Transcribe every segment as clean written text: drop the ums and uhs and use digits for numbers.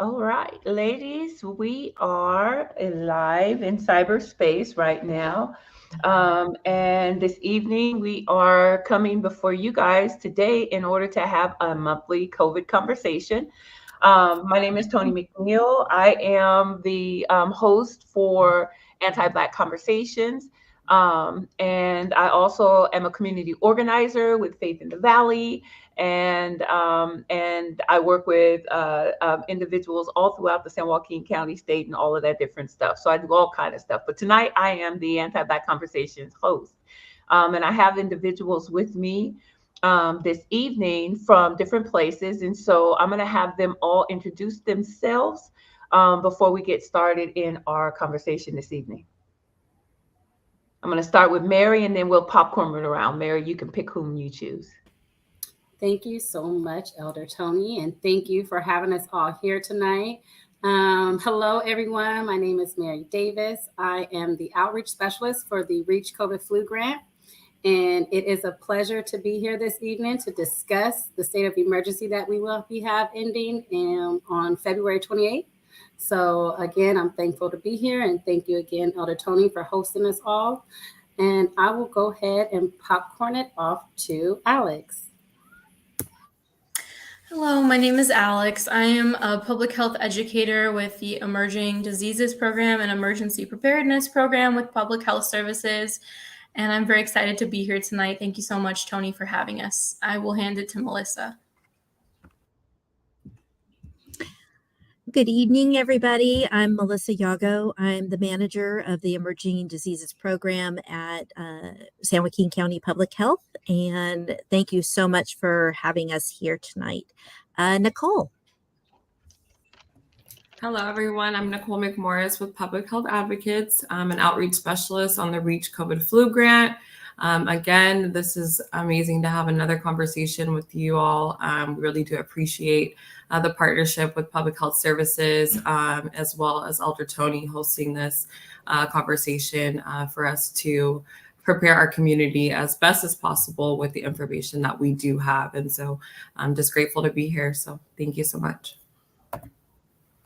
All right, ladies, we are live in cyberspace right now. And this evening, we are coming before you guys today in order to have a monthly COVID conversation. My name is Tony McNeil. I am the host for Anti Black Conversations. And I also am a community organizer with Faith in the Valley, and I work with individuals all throughout the San Joaquin County, state, and all of that different stuff. So I do all kind of stuff. But tonight I am the Anti-Black Conversations host, and I have individuals with me this evening from different places, and so I'm going to have them all introduce themselves before we get started in our conversation this evening. I'm going to start with Mary, and then we'll popcorn it around. Mary, you can pick whom you choose. Thank you so much, Elder Tony, and thank you for having us all here tonight. Hello, everyone. My name is Mary Davis. I am the outreach specialist for the Reach COVID Flu Grant, and it is a pleasure to be here this evening to discuss the state of emergency that we will have ending on February 28th. So again, I'm thankful to be here, and thank you again, Elder Tony, for hosting us all. And I will go ahead and popcorn it off to Alex. Hello, my name is Alex. I am a public health educator with the Emerging Diseases Program and Emergency Preparedness Program with Public Health Services, and I'm very excited to be here tonight. Thank you so much, Tony, for having us. I will hand it to Melissa. Good evening, everybody. I'm Melissa Yago. I'm the manager of the Emerging Diseases Program at San Joaquin County Public Health. And thank you so much for having us here tonight. Nicole. Hello, everyone. I'm Nicole McMorris with Public Health Advocates. I'm an outreach specialist on the Reach COVID Flu Grant. Again, this is amazing to have another conversation with you all. We really do appreciate the partnership with Public Health Services, as well as Elder Tony hosting this conversation for us to prepare our community as best as possible with the information that we do have. And so I'm just grateful to be here. So thank you so much.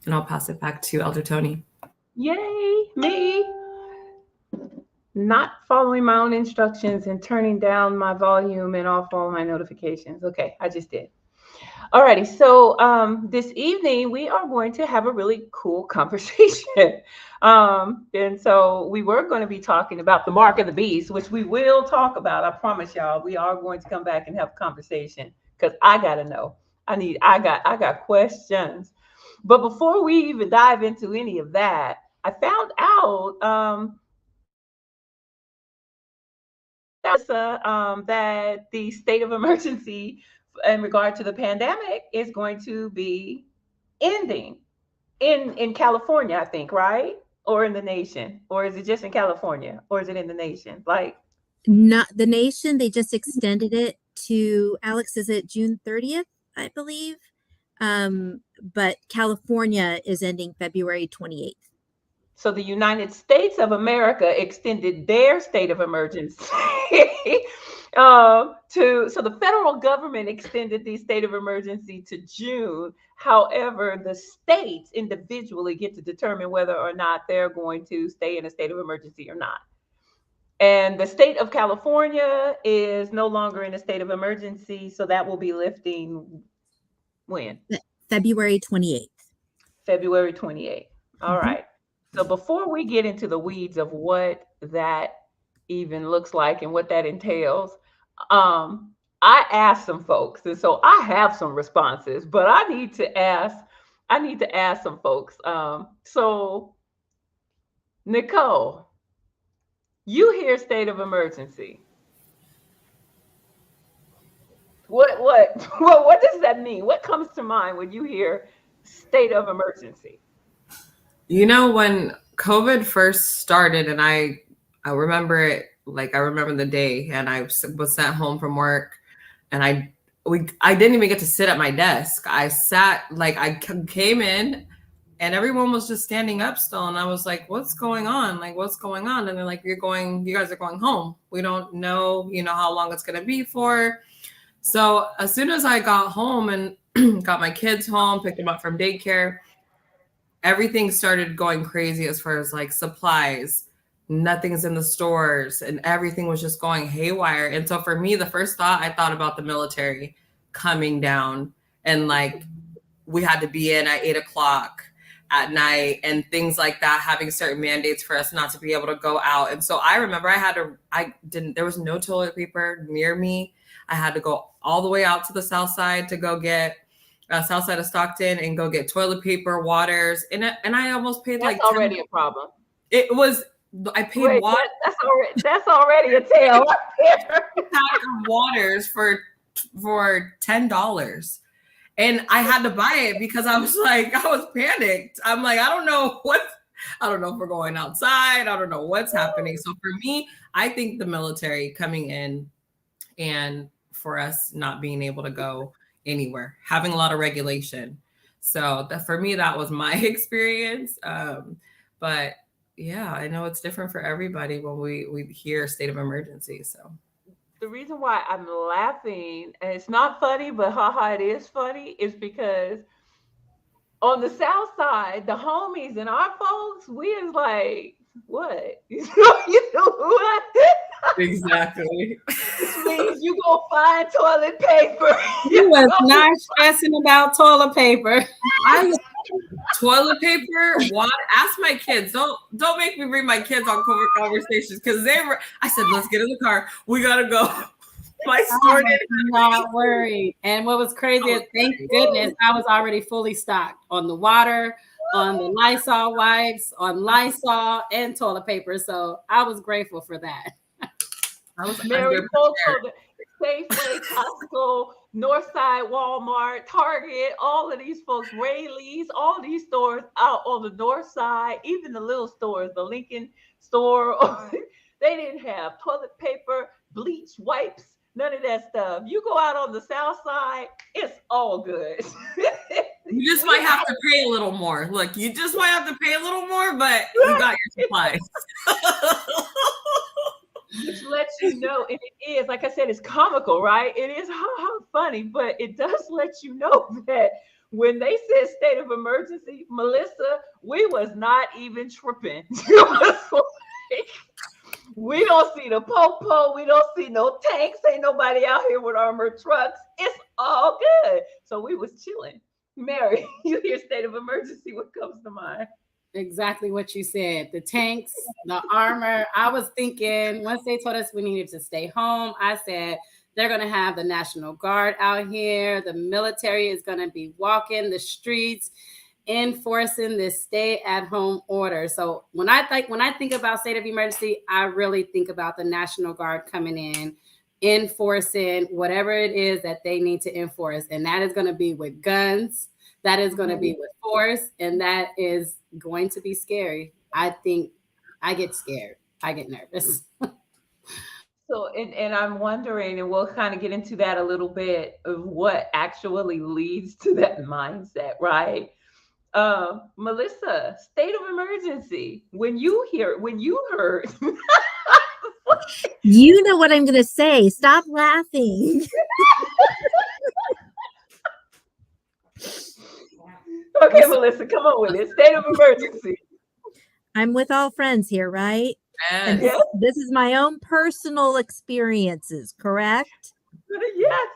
And I'll pass it back to Elder Tony. Yay, me. Not following my own instructions and turning down my volume and off all my notifications. Okay, I just did. Alrighty, so this evening we are going to have a really cool conversation. And so we were going to be talking about the mark of the beast, which we will talk about. I promise y'all, we are going to come back and have a conversation because I gotta know. I got questions. But before we even dive into any of that, I found out that the state of emergency in regard to the pandemic is going to be ending in California, I think, right? Or in the nation? Or is it just in California? Or is it in the nation? Like, not the nation. They just extended it to, Alex, is it June 30th, I believe? But California is ending February 28th. So the United States of America extended their state of emergency so the federal government extended the state of emergency to June. However, the states individually get to determine whether or not they're going to stay in a state of emergency or not. And the state of California is no longer in a state of emergency, so that will be lifting when? February 28th. February 28th. All right. So before we get into the weeds of what that even looks like and what that entails, I asked some folks, and so I have some responses, but I need to ask some folks. So Nicole, you hear state of emergency. What does that mean? What comes to mind when you hear state of emergency? You know, when COVID first started, and I remember it, like I remember the day, and I was sent home from work, and I didn't even get to sit at my desk. I sat, like I came in, and everyone was just standing up still, and I was like, "What's going on? Like, what's going on?" And they're like, you guys are going home. We don't know, how long it's gonna be for." So as soon as I got home and got my kids home, picked them up from daycare, everything started going crazy as far as like supplies. Nothing's in the stores and everything was just going haywire. And so for me, the first thought, I thought about the military coming down, and like we had to be in at 8:00 at night and things like that, having certain mandates for us not to be able to go out. And so I remember there was no toilet paper near me. I had to go all the way out to the south side to go get south side of Stockton and go get toilet paper, waters. And I almost paid That's like already a problem. It was, I paid water. That's already a tale right there. Pack of waters for $10. And I had to buy it because I was panicked. I'm like, I don't know if we're going outside. I don't know what's happening. So for me, I think the military coming in and for us not being able to go anywhere, having a lot of regulation. So for me, that was my experience. But yeah, I know it's different for everybody when we hear state of emergency. So the reason why I'm laughing, and it's not funny, but haha, it is funny, is because on the south side, the homies and our folks, we is like, what? You know what? Exactly. Which means you gonna find toilet paper. You was not stressing about toilet paper. Toilet paper, water. Ask my kids. Don't make me bring my kids on COVID conversations because I said, let's get in the car. We gotta go. My store didn't. Not worried. And what was crazy is, thank goodness, I was already fully stocked on the water, on the Lysol wipes, on Lysol, and toilet paper. So I was grateful for that. I was Mary folks on the Safeway, Costco, Northside, Walmart, Target, all of these folks, Rayleigh's, all these stores out on the north side, even the little stores, the Lincoln store, they didn't have toilet paper, bleach, wipes, none of that stuff. You go out on the south side, it's all good. You just might have to pay a little more. Look, you just might have to pay a little more, but you got your supplies. Which lets you know, and it is, like I said, it's comical, right? It is funny, but it does let you know that when they said state of emergency, Melissa, we was not even tripping. We don't see the po-po, we don't see no tanks, ain't nobody out here with armored trucks. It's all good. So we was chilling. Mary, you hear state of emergency, what comes to mind? Exactly what you said. The tanks, the armor. I was thinking once they told us we needed to stay home, I said they're going to have the National Guard out here. The military is going to be walking the streets, enforcing this stay-at-home order. So when I think about state of emergency, I really think about the National Guard coming in, enforcing whatever it is that they need to enforce, and that is going to be with guns. That is going to be with force, and that is going to be scary. I think I get scared. I get nervous. So, and I'm wondering, and we'll kind of get into that a little bit of what actually leads to that mindset, right? Melissa, state of emergency. When you heard. You know what I'm going to say. Stop laughing. Okay, Melissa, come on with it. State of emergency. I'm with all friends here, right? Yes. And this is my own personal experiences, correct? Yes.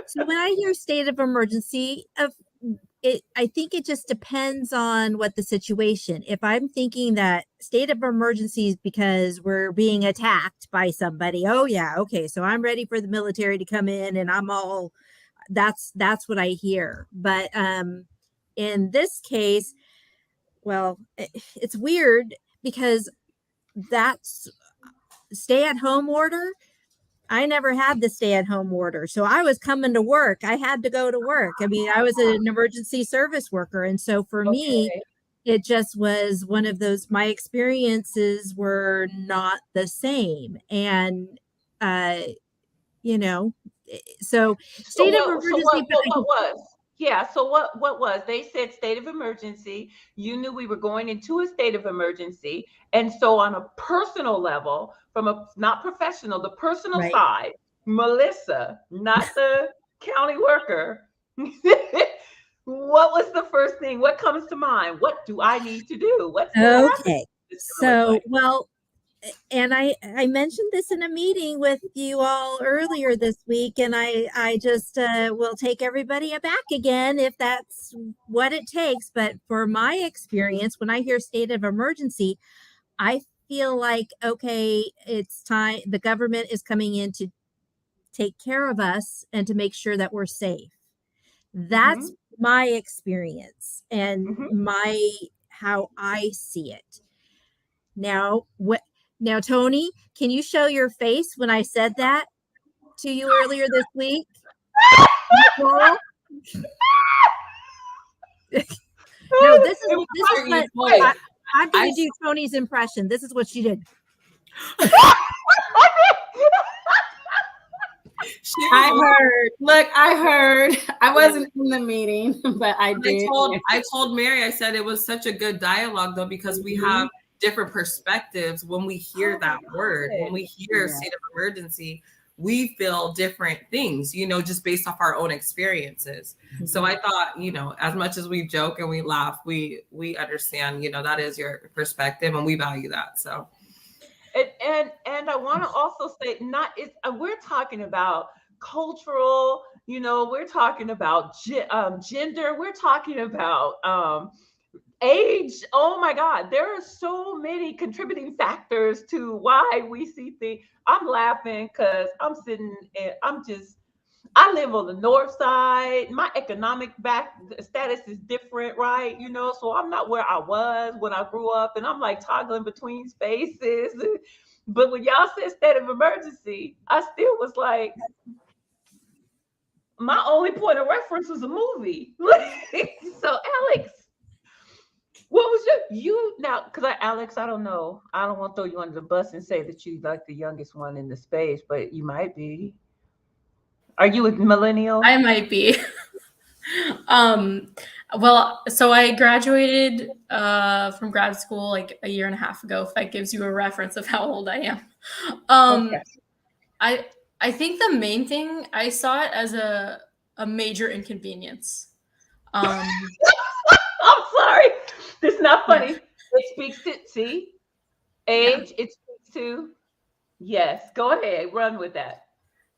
So when I hear state of emergency, I think it just depends on what the situation. If I'm thinking that state of emergency is because we're being attacked by somebody, oh yeah, okay, so I'm ready for the military to come in, and I'm all. That's what I hear. But in this case, well, it's weird because that's stay-at-home order. I never had the stay-at-home order, so I was coming to work. I had to go to work. I mean, I was an emergency service worker, and so for me, it just was one of those. My experiences were not the same, and so state of emergency. What was? Yeah. So what was? They said state of emergency. You knew we were going into a state of emergency, and so on a personal level, from a not professional, the personal side, Melissa, not the county worker, What was the first thing? What comes to mind? What do I need to do? What's going to happen? Okay. It's going to look So, like. well, and I mentioned this in a meeting with you all earlier this week, and I just will take everybody aback again if that's what it takes. But for my experience, when I hear state of emergency, I feel like, okay, it's time. The government is coming in to take care of us and to make sure that we're safe. That's Mhm. my experience and Mhm. my how I see it. Now, what? Now, Tony, can you show your face when I said that to you earlier this week? Nicole? No, this It is was this is Hear you what fully. I'm I going to do Tony's impression. This is what she did. she I was heard. Look, I heard. I wasn't in the meeting, but I did. I told Mary, I said it was such a good dialogue though, because we have different perspectives when we hear Oh my that word. When we hear Yeah. state of emergency, we feel different things, just based off our own experiences. So I thought, as much as we joke and we laugh, we understand, that is your perspective and we value that. So and I want to also say, not it's we're talking about cultural, we're talking about gender, we're talking about age. Oh my God, there are so many contributing factors to why we see things. I'm laughing because I'm sitting and I live on the north side. My economic back status is different, right? So I'm not where I was when I grew up, and I'm like toggling between spaces. But when y'all said state of emergency, I still was like, my only point of reference was a movie. So Alex, what was you now? Because Alex, I don't know. I don't want to throw you under the bus and say that you like the youngest one in the space, but you might be. Are you a I millennial? might be. um, well, so I graduated from grad school like a year and a half ago, if that gives you a reference of how old I am. Um, Okay. I I think the main thing I saw it as a major inconvenience. Um, I'm sorry. This is not yeah, funny. It speaks to, see, yeah. age. It speaks to, yes. Go ahead. Run with that.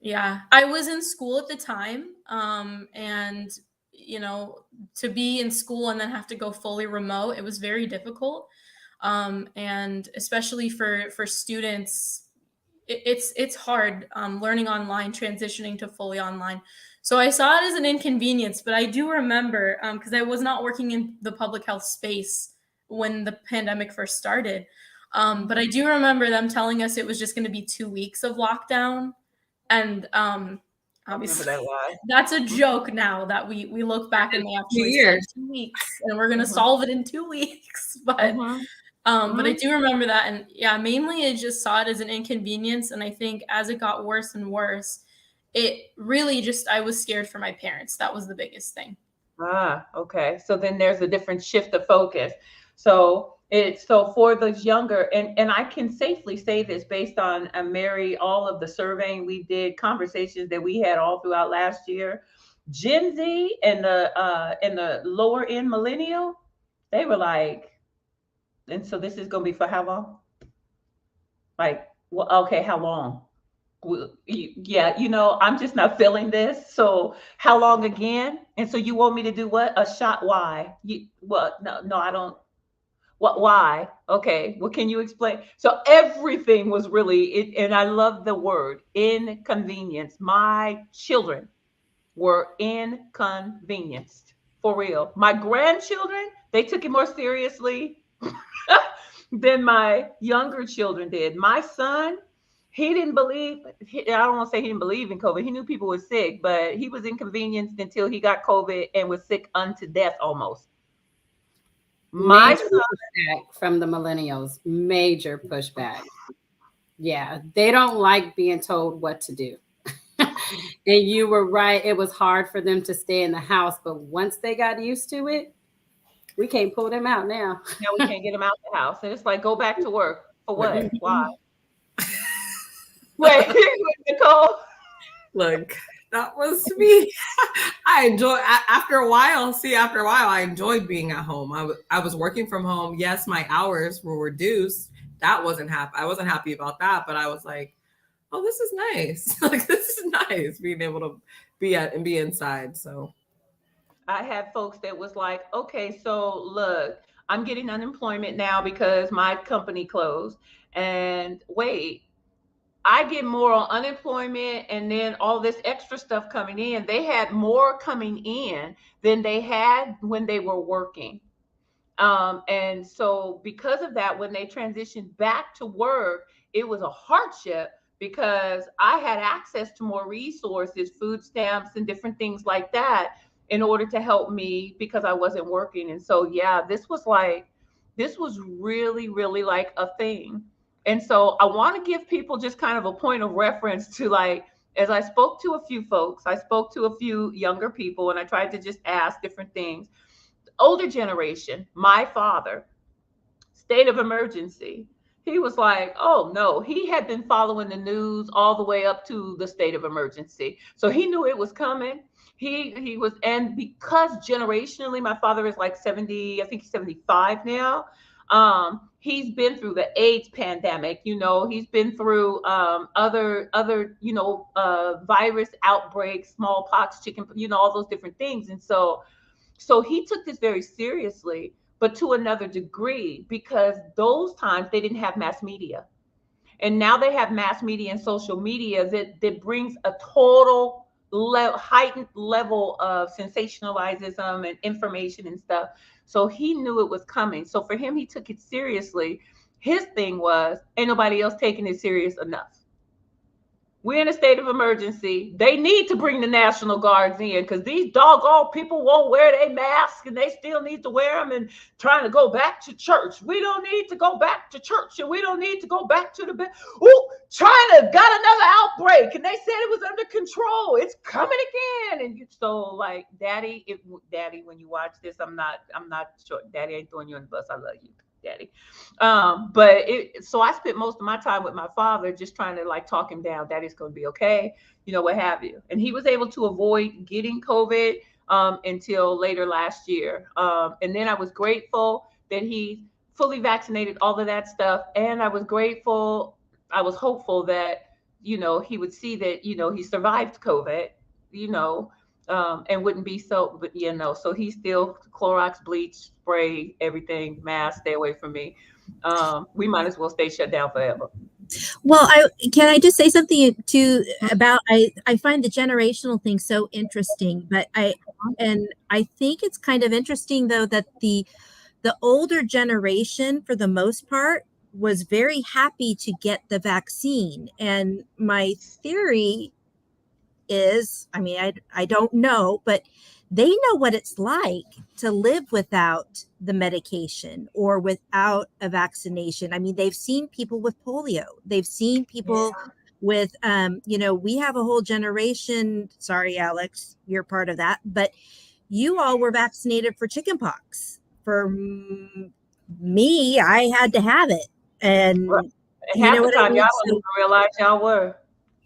Yeah, I was in school at the time, and to be in school and then have to go fully remote, it was very difficult, and especially for students, it's hard learning online, transitioning to fully online. So I saw it as an inconvenience, but I do remember because I was not working in the public health space when the pandemic first started, but I do remember them telling us it was just going to be 2 weeks of lockdown and I remember obviously that lie. that's a joke now that we look back and they few actually said years. 2 weeks and we're gonna Mm-hmm. solve it in 2 weeks. Mm-hmm. But I Mm-hmm. do remember that, and yeah, mainly I just saw it as an inconvenience, and I think as it got worse and worse, it really just I was scared for my parents. That was the biggest thing. Ah, okay. So then there's a different shift of focus. So for those younger, and I can safely say this based on Mary, all of the surveying we did, conversations that we had all throughout last year, Gen Z and the lower end millennial, they were like, and so this is gonna be for how long? Like, well, okay, how long? Yeah, I'm just not feeling this. So how long again? And so you want me to do what? A shot? Why? What? No, no, I don't. What? Why? Okay. Well, can you explain? So everything was really it, and I love the word inconvenience. My children were inconvenienced for real. My grandchildren, they took it more seriously than my younger children did. My son, he didn't believe, I don't want to say he didn't believe in COVID. He knew people were sick, but he was inconvenienced until he got COVID and was sick unto death almost. My Major son, pushback from the millennials. Major pushback. Yeah, they don't like being told what to do. And you were right. It was hard for them to stay in the house, but once they got used to it, we can't pull them out now. now we can't get him out the house. And it's like, go back to work. For what? Why? Wait, Nicole. Look, That was me. I enjoy after a while. I enjoyed being at home. I was working from home. Yes, my hours were reduced. That wasn't happy. I wasn't happy about that, but I was like, oh, this is nice. Like, this is nice being able to be inside. So I had folks that was like, okay, so look, I'm getting unemployment now because my company closed. And wait, I get more on unemployment and then all this extra stuff coming in. They had more coming in than they had when they were working. And so, because of that, when they transitioned back to work, it was a hardship because I had access to more resources, food stamps, and different things like that in order to help me because I wasn't working. And so, yeah, this was really, really like a thing. And so, I want to give people just kind of a point of reference to like, as I spoke to a few folks, I spoke to a few younger people and I tried to just ask different things. Older generation, my father, state of emergency. He was like, oh no, he had been following the news all the way up to the state of emergency. So he knew it was coming. He was, and because generationally, my father is like 70, I think he's 75 now. He's been through the AIDS pandemic, he's been through other virus outbreaks, smallpox, chicken, all those different things. And so he took this very seriously, but to another degree, because those times they didn't have mass media. And now they have mass media and social media that brings a total heightened level of sensationalism and information and stuff. So he knew it was coming. So for him, he took it seriously. His thing was, ain't nobody else taking it serious enough. We're in a state of emergency. They need to bring the National Guards in because these doggone people won't wear their masks and they still need to wear them and trying to go back to church. We don't need to go back to church and we don't need to go back to the bed. Ooh, China got another outbreak and they said it was under control. It's coming again. And so like, Daddy, when you watch this, I'm not sure. Daddy ain't throwing you on the bus. I love you, Daddy. So I spent most of my time with my father just trying to like talk him down. Daddy's going to be okay, what have you. And he was able to avoid getting COVID until later last year. And then I was grateful that he fully vaccinated, all of that stuff. And I was hopeful that, he would see that, he survived COVID, and wouldn't be so, but so he's still Clorox, bleach, spray, everything, mask, stay away from me. We might as well stay shut down forever. Well, can I just say something too about I find the generational thing so interesting, but I think it's kind of interesting though that the older generation for the most part was very happy to get the vaccine. And my theory is, I don't know, but they know what it's like to live without the medication or without a vaccination. They've seen people with polio. They've seen people with, we have a whole generation. Sorry, Alex, you're part of that, but you all were vaccinated for chickenpox. For me, I had to have it. And half the time, y'all wouldn't realize y'all were.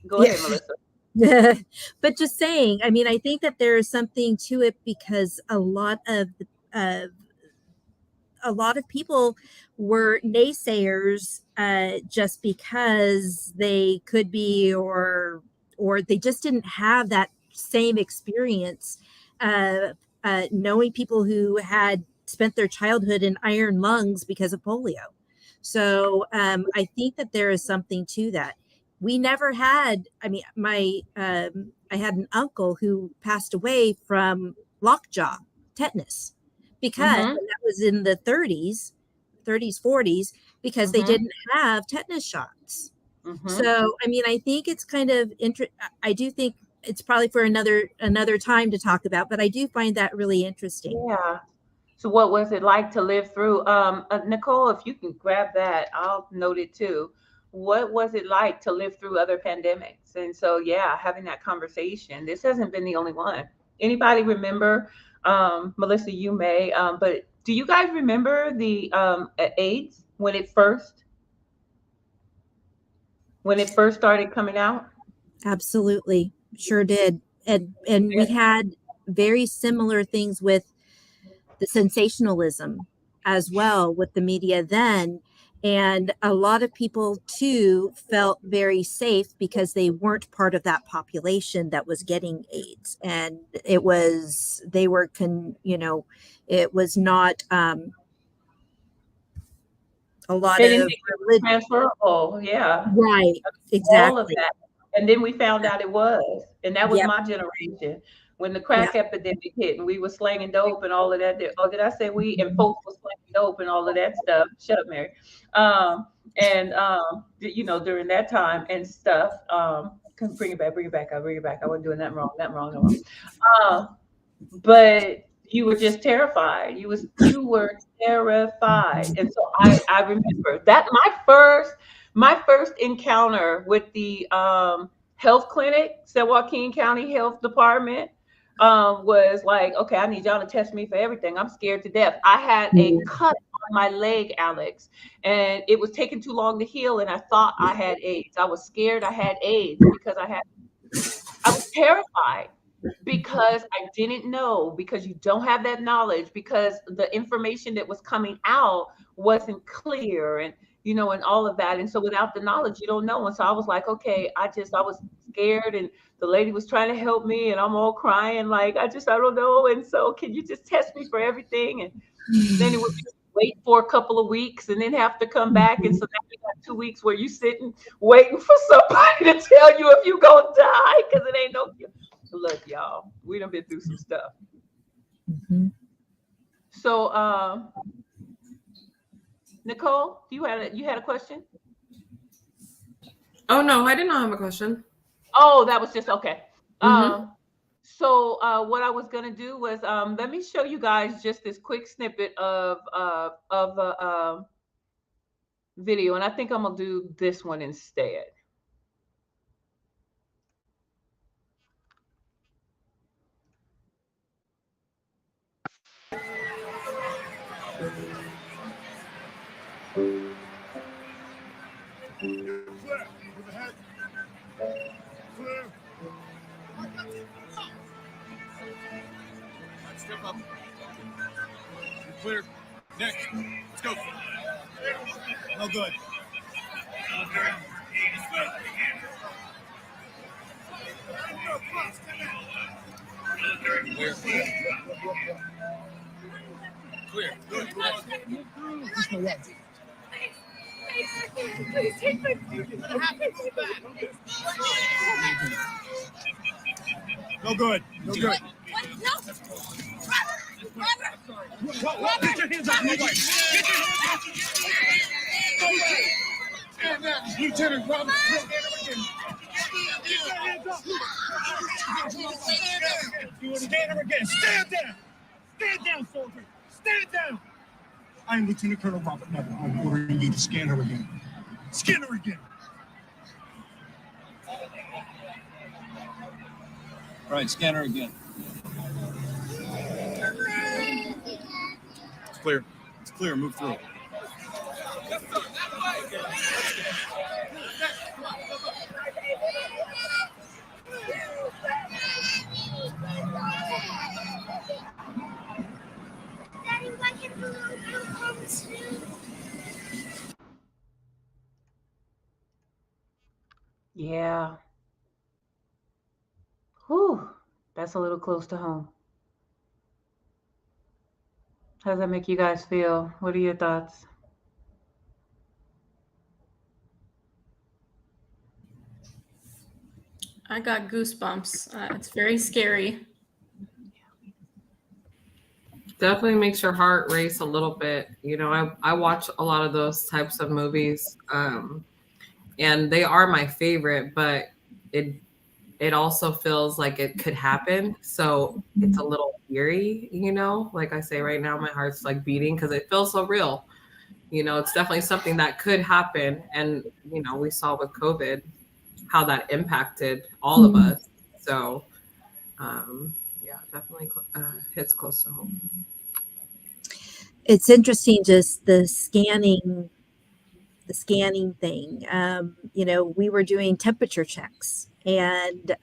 Go ahead, Melissa. But just saying, I think that there is something to it because a lot of people were naysayers just because they could be or they just didn't have that same experience knowing people who had spent their childhood in iron lungs because of polio. So I think that there is something to that. We never had, I had an uncle who passed away from lockjaw tetanus because that was in the 30s, 40s, because they didn't have tetanus shots. So, I think it's kind of I do think it's probably for another time to talk about, but I do find that really interesting. Yeah. So what was it like to live through, Nicole, if you can grab that, I'll note it too. What was it like to live through other pandemics? And so, having that conversation, this hasn't been the only one. Anybody remember, Melissa, you may, but do you guys remember the AIDS when it first started coming out? Absolutely. Sure did. and we had very similar things with the sensationalism as well with the media then. And a lot of people too felt very safe because they weren't part of that population that was getting AIDS. And it was, they were, it was not a lot They didn't of think it was religion. transferable. Yeah. Right. All of Exactly. that. And then we found out it was. And that was Yep. my generation. When the Yep. crack epidemic hit and we were slanging dope and all of that. Oh, did I say we? And folks were slanging dope and all of that stuff. Shut up, Mary. And during that time and stuff. Bring it back, bring it back. I'll bring it back. I wasn't doing that wrong, that wrong, that wrong. But you were just terrified. You were terrified. And so I remember that my first encounter with the health clinic, San Joaquin County Health Department, was like, okay, I need y'all to test me for everything. I'm scared to death. I had a cut on my leg, Alex, and it was taking too long to heal, and I thought I had AIDS. I was scared I had AIDS because I was terrified because I didn't know, because you don't have that knowledge, because the information that was coming out wasn't clear, and all of that. And so without the knowledge, you don't know. And so I was like, okay, I was scared, and the lady was trying to help me, and I'm all crying, like, I don't know. And so can you just test me for everything? And then it would be wait for a couple of weeks and then have to come back. And so now you got 2 weeks where you sitting waiting for somebody to tell you if you gonna die, because it ain't no. Look, y'all, we done been through some stuff. Mhm. So, Nicole, you had a question? Oh no, I did not have a question. Oh, that was just okay. Mhm. So what I was gonna do was let me show you guys just this quick snippet of a video, and I think I'm gonna do this one instead. Step up. You're clear. Next. Let's go. No good. Clear. Clear. Good. Just no way. Please take my No good. No good. What? No. Robert. Get your hands up. Get your hands up. Lieutenant Robert. Get your hands up. Stand her again. Stand down. Stand down, soldier. Stand down. I am Lieutenant Colonel Robert Neville. I'm ordering you to scan her again. Scan her again. All right, scan her again. It's clear. It's clear. Move through. Yeah. Whew. That's a little close to home. How does that make you guys feel? What are your thoughts? I got goosebumps. It's very scary. Definitely makes your heart race a little bit. I watch a lot of those types of movies, and they are my favorite, but it also feels like it could happen. So it's a little eerie, like I say right now, my heart's like beating because it feels so real. It's definitely something that could happen. And, we saw with COVID how that impacted all of us. So, yeah, definitely hits close to home. It's interesting, just the scanning thing. We were doing temperature checks, and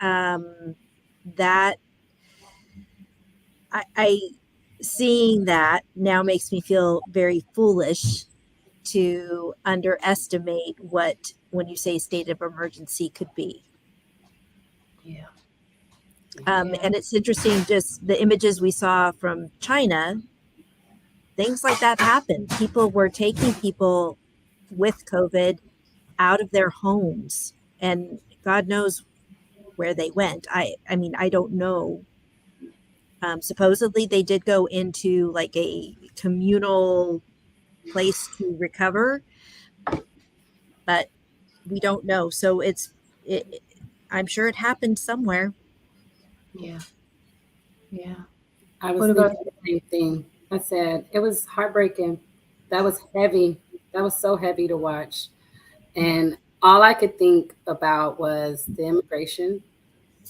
that I seeing that now makes me feel very foolish to underestimate what, when you say state of emergency, could be. Yeah. And it's interesting, just the images we saw from China, things like that happened. People were taking people with COVID out of their homes, and God knows where they went. I mean, I don't know. Supposedly they did go into like a communal place to recover, but we don't know. So I'm sure it happened somewhere. Yeah. Yeah. I was What about thinking the same thing. I said it was heartbreaking. That was heavy. That was so heavy to watch. And all I could think about was the immigration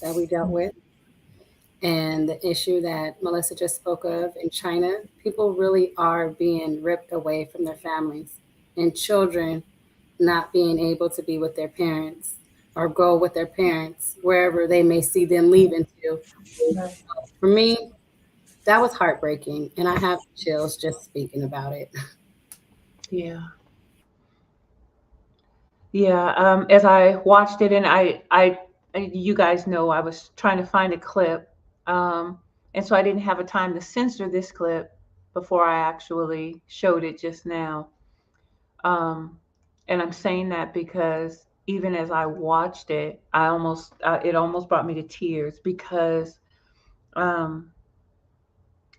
that we dealt with and the issue that Melissa just spoke of in China. People really are being ripped away from their families, and children not being able to be with their parents or go with their parents wherever they may see them leaving to. Right. For me, that was heartbreaking, and I have chills just speaking about it. Yeah. Yeah. As I watched it, and you guys know, I was trying to find a clip, um, and so I didn't have a time to censor this clip before I actually showed it just now. Um, and I'm saying that because even as I watched it, it almost brought me to tears because um,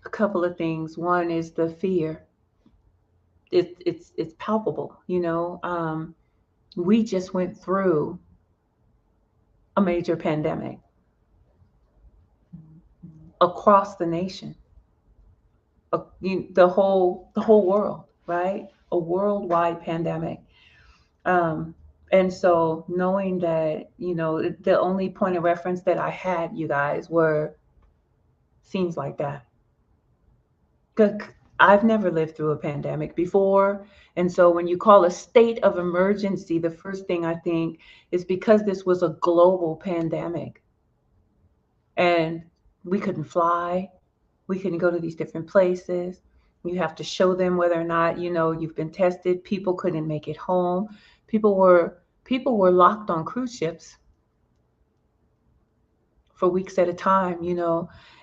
a couple of things. One is the fear. It's palpable. We just went through a major pandemic across the nation, the whole world, right? A worldwide pandemic. Um, and so knowing that, the only point of reference that I had, you guys, were scenes like that. 'Cause I've never lived through a pandemic before. And so when you call a state of emergency, the first thing I think is because this was a global pandemic and we couldn't fly, we couldn't go to these different places. You have to show them whether or not, you've been tested. People couldn't make it home. People were locked on cruise ships for weeks at a time,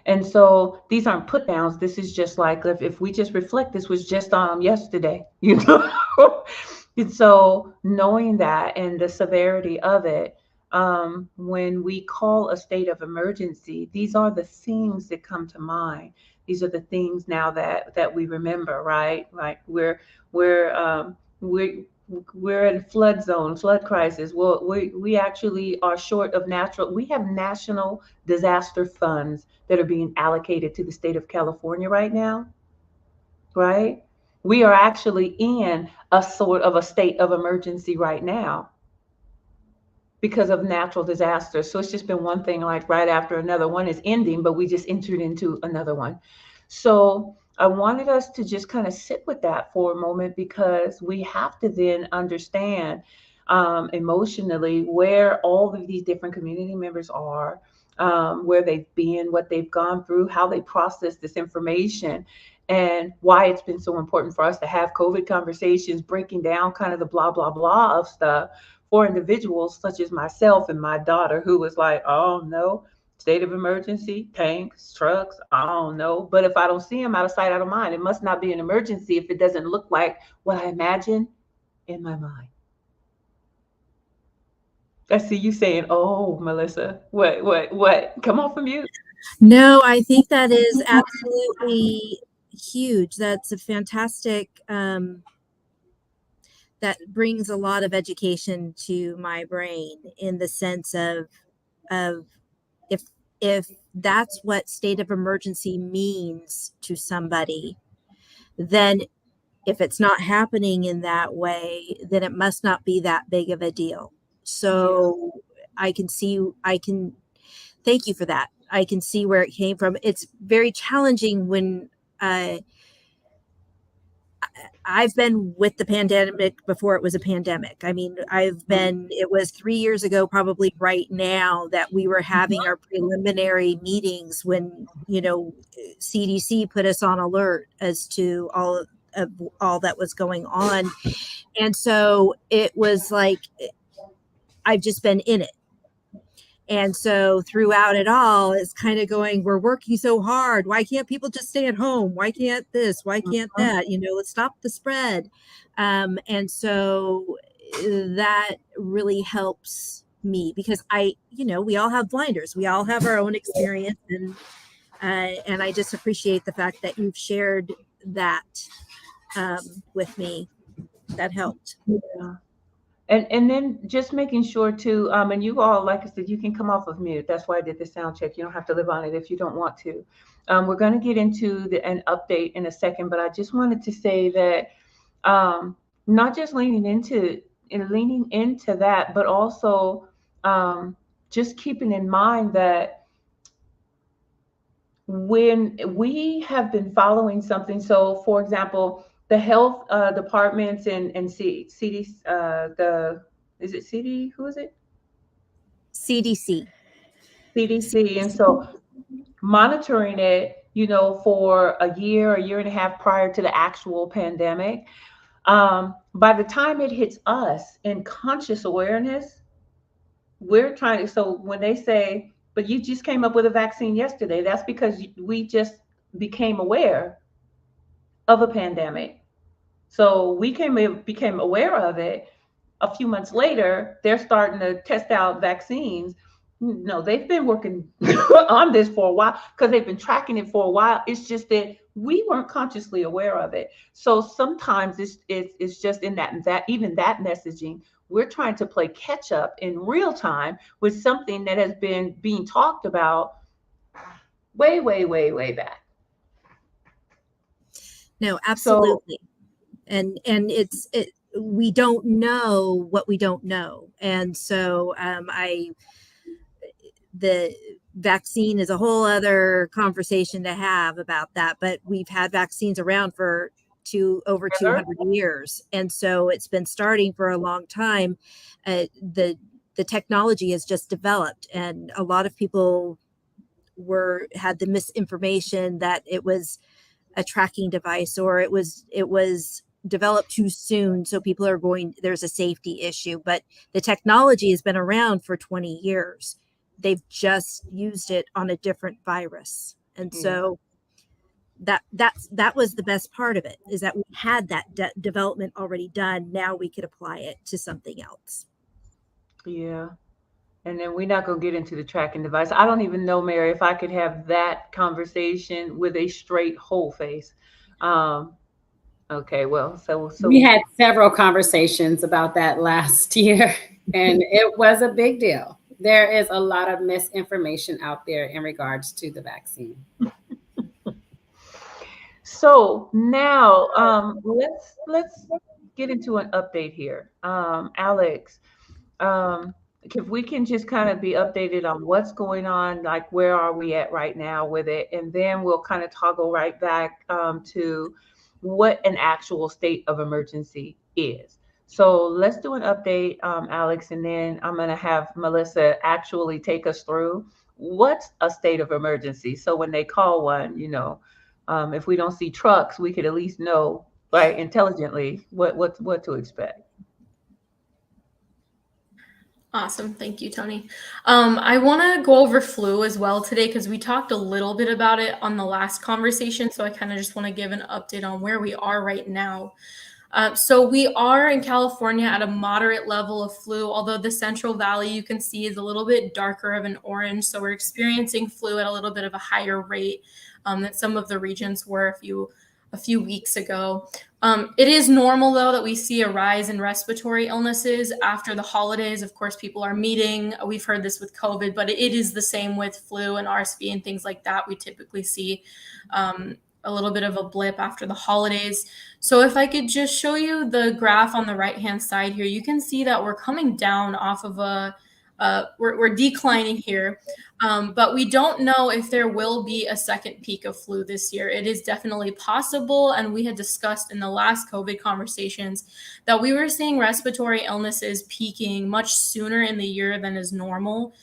And so these aren't put downs. This is just like, if we just reflect, this was just yesterday, And so knowing that and the severity of it, when we call a state of emergency, these are the things that come to mind. These are the things now that we remember, right? Like we're in flood zone, flood crisis. Well, we actually are short of natural. We have national disaster funds that are being allocated to the state of California right now, right? We are actually in a sort of a state of emergency right now because of natural disasters. So it's just been one thing like right after another. One is ending, but we just entered into another one. So I wanted us to just kind of sit with that for a moment because we have to then understand emotionally where all of these different community members are, where they've been, what they've gone through, how they process this information, and why it's been so important for us to have COVID conversations, breaking down kind of the blah, blah, blah of stuff for individuals such as myself and my daughter, who was like, oh no, state of emergency, tanks, trucks, I don't know. But if I don't see them, out of sight, out of mind, it must not be an emergency if it doesn't look like what I imagine in my mind. I see you saying, oh, Melissa, what? Come off from mute. No, I think that is absolutely huge. That's a fantastic, that brings a lot of education to my brain in the sense of if if that's what state of emergency means to somebody, then if it's not happening in that way, then it must not be that big of a deal. So I can thank you for that. I can see where it came from. It's very challenging when uh, I've been with the pandemic before it was a pandemic. I mean, it was 3 years ago, probably right now, that we were having our preliminary meetings when, CDC put us on alert as to all that was going on. And so it was like, I've just been in it. And so throughout it all, it's kind of going, we're working so hard. Why can't people just stay at home? Why can't this? Why can't that? Let's stop the spread. And so that really helps me because we all have blinders. We all have our own experience. And I just appreciate the fact that you've shared that with me. That helped. Yeah. And then just making sure too, and you all, like I said, you can come off of mute. That's why I did the sound check. You don't have to live on it if you don't want to. We're going to get into an update in a second, but I just wanted to say that not just leaning into that, but also just keeping in mind that when we have been following something, so for example, the health departments and CD, is it CD? Who is it? CDC. CDC. And so monitoring it, for a year and a half prior to the actual pandemic, by the time it hits us in conscious awareness, we're trying to, so when they say, but you just came up with a vaccine yesterday, that's because we just became aware of a pandemic. So we became aware of it. A few months later, they're starting to test out vaccines. No, they've been working on this for a while because they've been tracking it for a while. It's just that we weren't consciously aware of it. So sometimes it's just in that even that messaging, we're trying to play catch up in real time with something that has been being talked about way, way, way, way back. No, absolutely. And we don't know what we don't know. And so the vaccine is a whole other conversation to have about that, but we've had vaccines around for over 200 years. And so it's been starting for a long time. The technology has just developed, and a lot of people had the misinformation that it was a tracking device or it was developed too soon. So people there's a safety issue, but the technology has been around for 20 years. They've just used it on a different virus. And so that was the best part of it, is that we had that development already done. Now we could apply it to something else. Yeah. And then we're not going to get into the tracking device. I don't even know, Mary, if I could have that conversation with a straight whole face. Okay, well, so we had several conversations about that last year, and it was a big deal. There is a lot of misinformation out there in regards to the vaccine. So now let's get into an update here. Alex, if we can just kind of be updated on what's going on, like where are we at right now with it, and then we'll kind of toggle right back to what an actual state of emergency is. So let's do an update, Alex, and then I'm going to have Melissa actually take us through what's a state of emergency. So when they call one, if we don't see trucks, we could at least know, right, intelligently what to expect. Awesome. Thank you, Tony. I want to go over flu as well today because we talked a little bit about it on the last conversation. So I kind of just want to give an update on where we are right now. So we are in California at a moderate level of flu, although the Central Valley you can see is a little bit darker of an orange. So we're experiencing flu at a little bit of a higher rate than some of the regions were a few weeks ago. It is normal, though, that we see a rise in respiratory illnesses after the holidays. Of course, people are meeting. We've heard this with COVID, but it is the same with flu and RSV and things like that. We typically see a little bit of a blip after the holidays. So if I could just show you the graph on the right-hand side here, you can see that we're coming down off of a we're declining here. But we don't know if there will be a second peak of flu this year. It is definitely possible. And we had discussed in the last COVID conversations that we were seeing respiratory illnesses peaking much sooner in the year than is normal.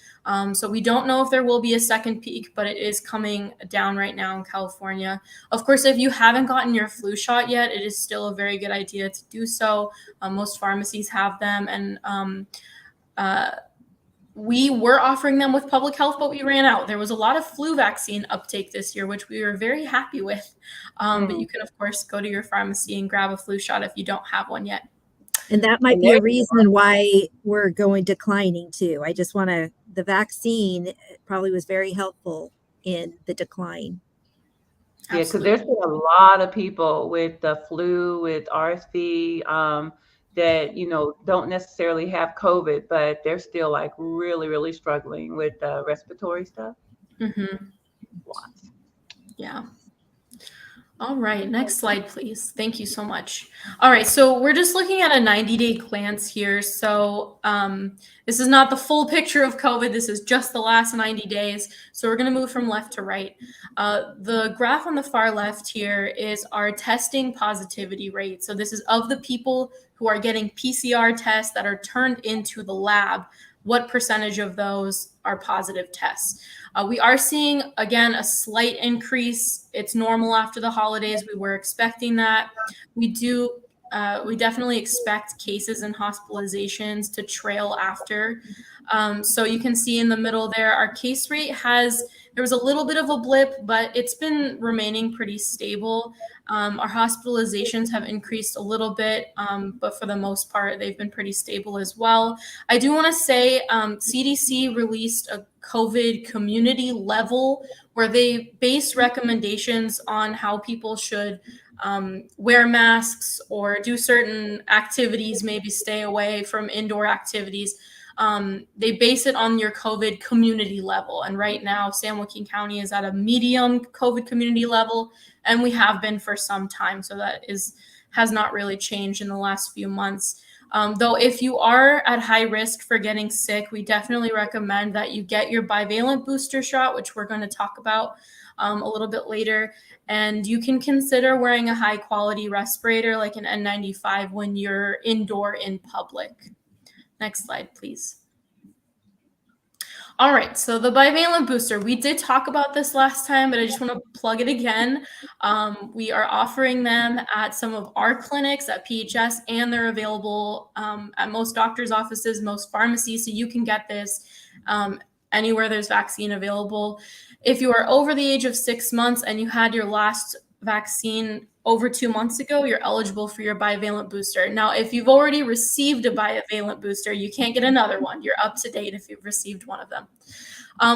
So we don't know if there will be a second peak, but it is coming down right now in California. Of course, if you haven't gotten your flu shot yet, it is still a very good idea to do so. Most pharmacies have them, and we were offering them with public health, but we ran out. There was a lot of flu vaccine uptake this year, which we were very happy with. But you can, of course, go to your pharmacy and grab a flu shot if you don't have one yet. And that might be a reason why we're going declining too. I just want to, the vaccine probably was very helpful in the decline. Yeah, because there's been a lot of people with the flu, with RSV, that, don't necessarily have COVID, but they're still like really, really struggling with respiratory stuff. Mm-hmm. Lots. Yeah. All right, next slide, please. Thank you so much. All right, so we're just looking at a 90-day glance here. So this is not the full picture of COVID. This is just the last 90 days. So we're going to move from left to right. The graph on the far left here is our testing positivity rate. So this is of the people who are getting PCR tests that are turned into the lab. What percentage of those are positive tests? We are seeing, again, a slight increase. It's normal after the holidays. We were expecting that. We definitely expect cases and hospitalizations to trail after. So you can see in the middle there, our case rate there was a little bit of a blip, but it's been remaining pretty stable. Our hospitalizations have increased a little bit, but for the most part, they've been pretty stable as well. I do want to say CDC released a COVID community level where they base recommendations on how people should wear masks or do certain activities, maybe stay away from indoor activities. They base it on your COVID community level. And right now, San Joaquin County is at a medium COVID community level, and we have been for some time. So that has not really changed in the last few months. Though if you are at high risk for getting sick, we definitely recommend that you get your bivalent booster shot, which we're going to talk about a little bit later. And you can consider wearing a high quality respirator like an N95 when you're indoor in public. Next slide, please. All right, so the bivalent booster, we did talk about this last time, but I just want to plug it again. We are offering them at some of our clinics at PHS, and they're available at most doctors' offices, most pharmacies, so you can get this anywhere there's vaccine available. If you are over the age of 6 months and you had your last vaccine over 2 months ago, you're eligible for your bivalent booster. Now, if you've already received a bivalent booster, you can't get another one. You're up to date if you've received one of them.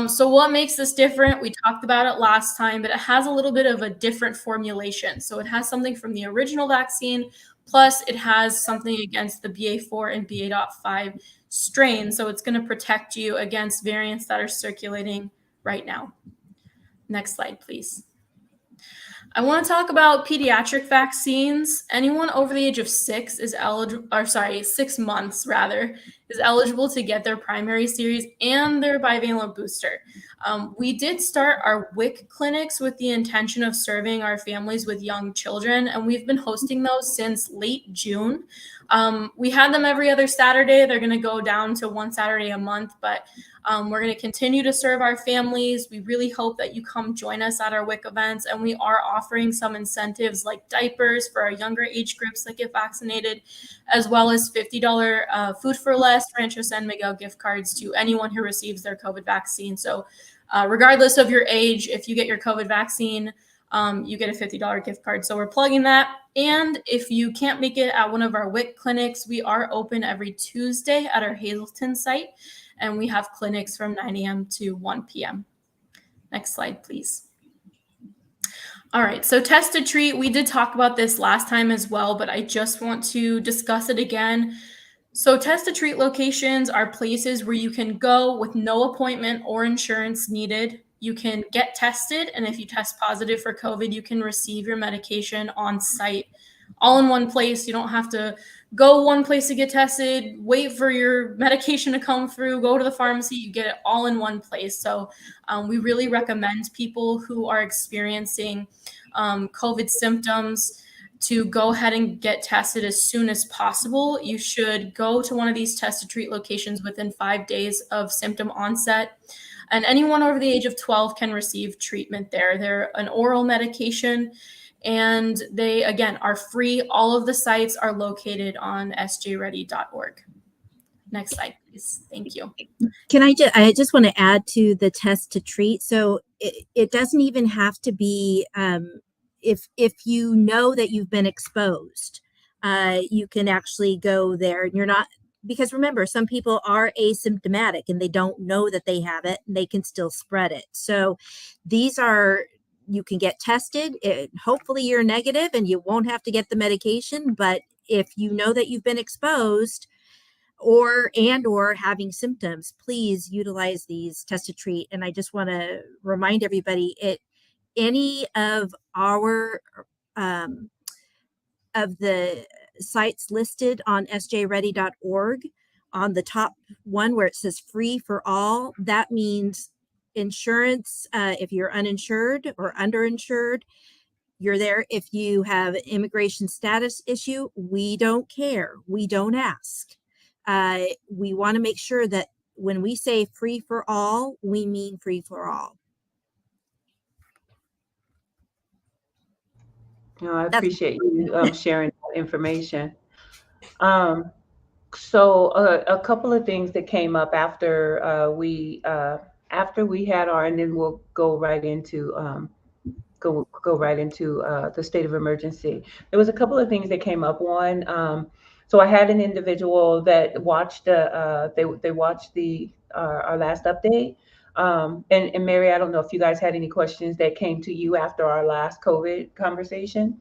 So what makes this different? We talked about it last time, but it has a little bit of a different formulation. So it has something from the original vaccine, plus it has something against the BA4 and BA.5 strain. So it's going to protect you against variants that are circulating right now. Next slide, please. I want to talk about pediatric vaccines. Anyone over the age of 6 is eligible, or 6 months rather, is eligible to get their primary series and their bivalent booster. We did start our WIC clinics with the intention of serving our families with young children, and we've been hosting those since late June. We had them every other Saturday. They're going to go down to one Saturday a month, but we're going to continue to serve our families. We really hope that you come join us at our WIC events, and we are offering some incentives like diapers for our younger age groups that get vaccinated, as well as $50 Food for Less Rancho San Miguel gift cards to anyone who receives their COVID vaccine. So regardless of your age, if you get your COVID vaccine, you get a $50 gift card. So we're plugging that. And if you can't make it at one of our WIC clinics, we are open every Tuesday at our Hazleton site, and we have clinics from 9 a.m. to 1 p.m. Next slide, please. All right, so test to treat, we did talk about this last time as well, but I just want to discuss it again. So test to treat locations are places where you can go with no appointment or insurance needed. You can get tested, and if you test positive for COVID, you can receive your medication on site all in one place. You don't have to go one place to get tested, wait for your medication to come through, go to the pharmacy, you get it all in one place. So we really recommend people who are experiencing COVID symptoms to go ahead and get tested as soon as possible. You should go to one of these test to treat locations within 5 days of symptom onset. And anyone over the age of 12 can receive treatment there. They're an oral medication, and they, again, are free. All of the sites are located on sjready.org. Next slide, please. Thank you. I just want to add to the test to treat. So it doesn't even have to be, if you know that you've been exposed, you can actually go there, and you're not, because remember, some people are asymptomatic and they don't know that they have it, and they can still spread it. So these are, you can get tested. Hopefully you're negative and you won't have to get the medication. But if you know that you've been exposed or having symptoms, please utilize these test to treat. And I just want to remind everybody, any of our of the sites listed on sjready.org, on the top one where it says free for all, that means insurance. If you're uninsured or underinsured, you're there. If you have an immigration status issue, we don't care. We don't ask. We want to make sure that when we say free for all, we mean free for all. I appreciate you sharing that information. So a couple of things that came up after we had our, and then we'll go right into the state of emergency. There was a couple of things that came up. One, so I had an individual that watched they watched our last update. And Mary, I don't know if you guys had any questions that came to you after our last COVID conversation.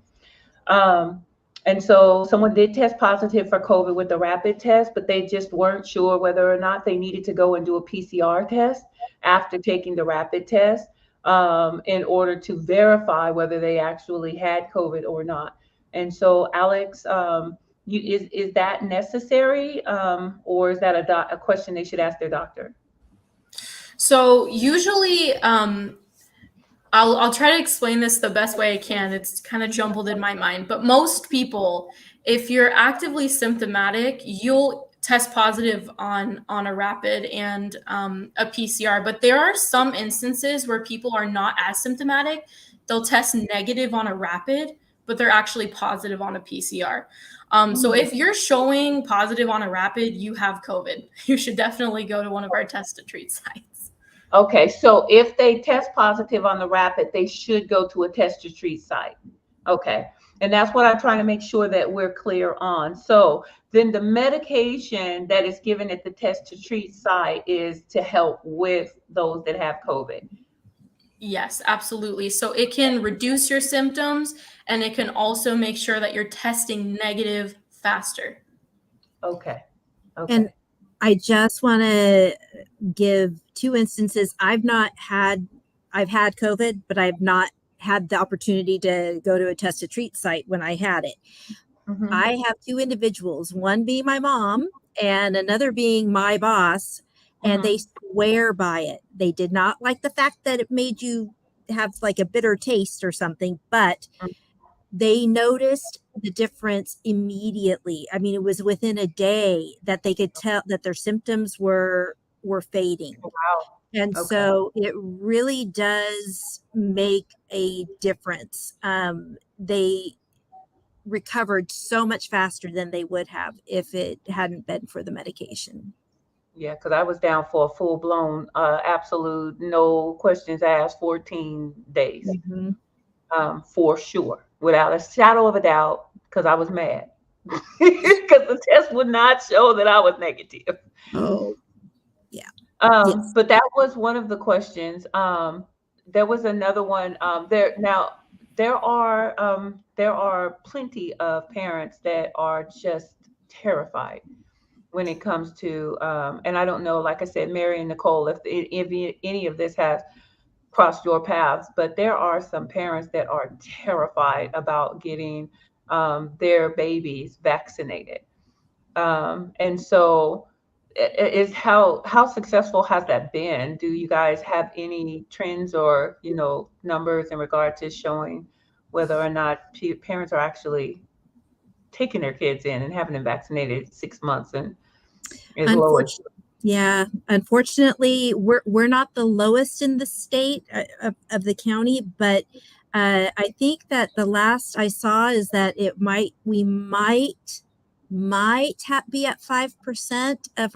And so someone did test positive for COVID with a rapid test, but they just weren't sure whether or not they needed to go and do a PCR test after taking the rapid test, in order to verify whether they actually had COVID or not. And so, Alex, is that necessary, or is that a question they should ask their doctor? So usually, I'll try to explain this the best way I can. It's kind of jumbled in my mind, but most people, if you're actively symptomatic, you'll test positive on a rapid and a PCR. But there are some instances where people are not as symptomatic. They'll test negative on a rapid, but they're actually positive on a PCR. So if you're showing positive on a rapid, you have COVID. You should definitely go to one of our test to treat sites. Okay, so if they test positive on the rapid, they should go to a test to treat site. Okay, and that's what I'm trying to make sure that we're clear on. So then the medication that is given at the test to treat site is to help with those that have COVID. Yes, absolutely. So it can reduce your symptoms, and it can also make sure that you're testing negative faster. Okay. And I just want to give two instances. I've had COVID, but I've not had the opportunity to go to a test to treat site when I had it. Mm-hmm. I have two individuals, one being my mom and another being my boss, and they swear by it. They did not like the fact that it made you have like a bitter taste or something, but they noticed the difference immediately. I mean, it was within a day that they could tell that their symptoms were fading. Wow. And so it really does make a difference. They recovered so much faster than they would have if it hadn't been for the medication. Yeah, because I was down for a full-blown, absolute, no questions asked, 14 days. Mm-hmm. For sure, without a shadow of a doubt, because I was mad. Because the test would not show that I was negative. Oh, yeah. Yes. But that was one of the questions. There was another one. There are plenty of parents that are just terrified when it comes to, and I don't know, like I said, Mary and Nicole, if any of this has crossed your paths, but there are some parents that are terrified about getting their babies vaccinated. And so is how successful has that been? Do you guys have any trends or, numbers in regard to showing whether or not parents are actually taking their kids in and having them vaccinated 6 months and as low as? Yeah, unfortunately, we're not the lowest in the state of the county, but I think that the last I saw is that we might be at 5% of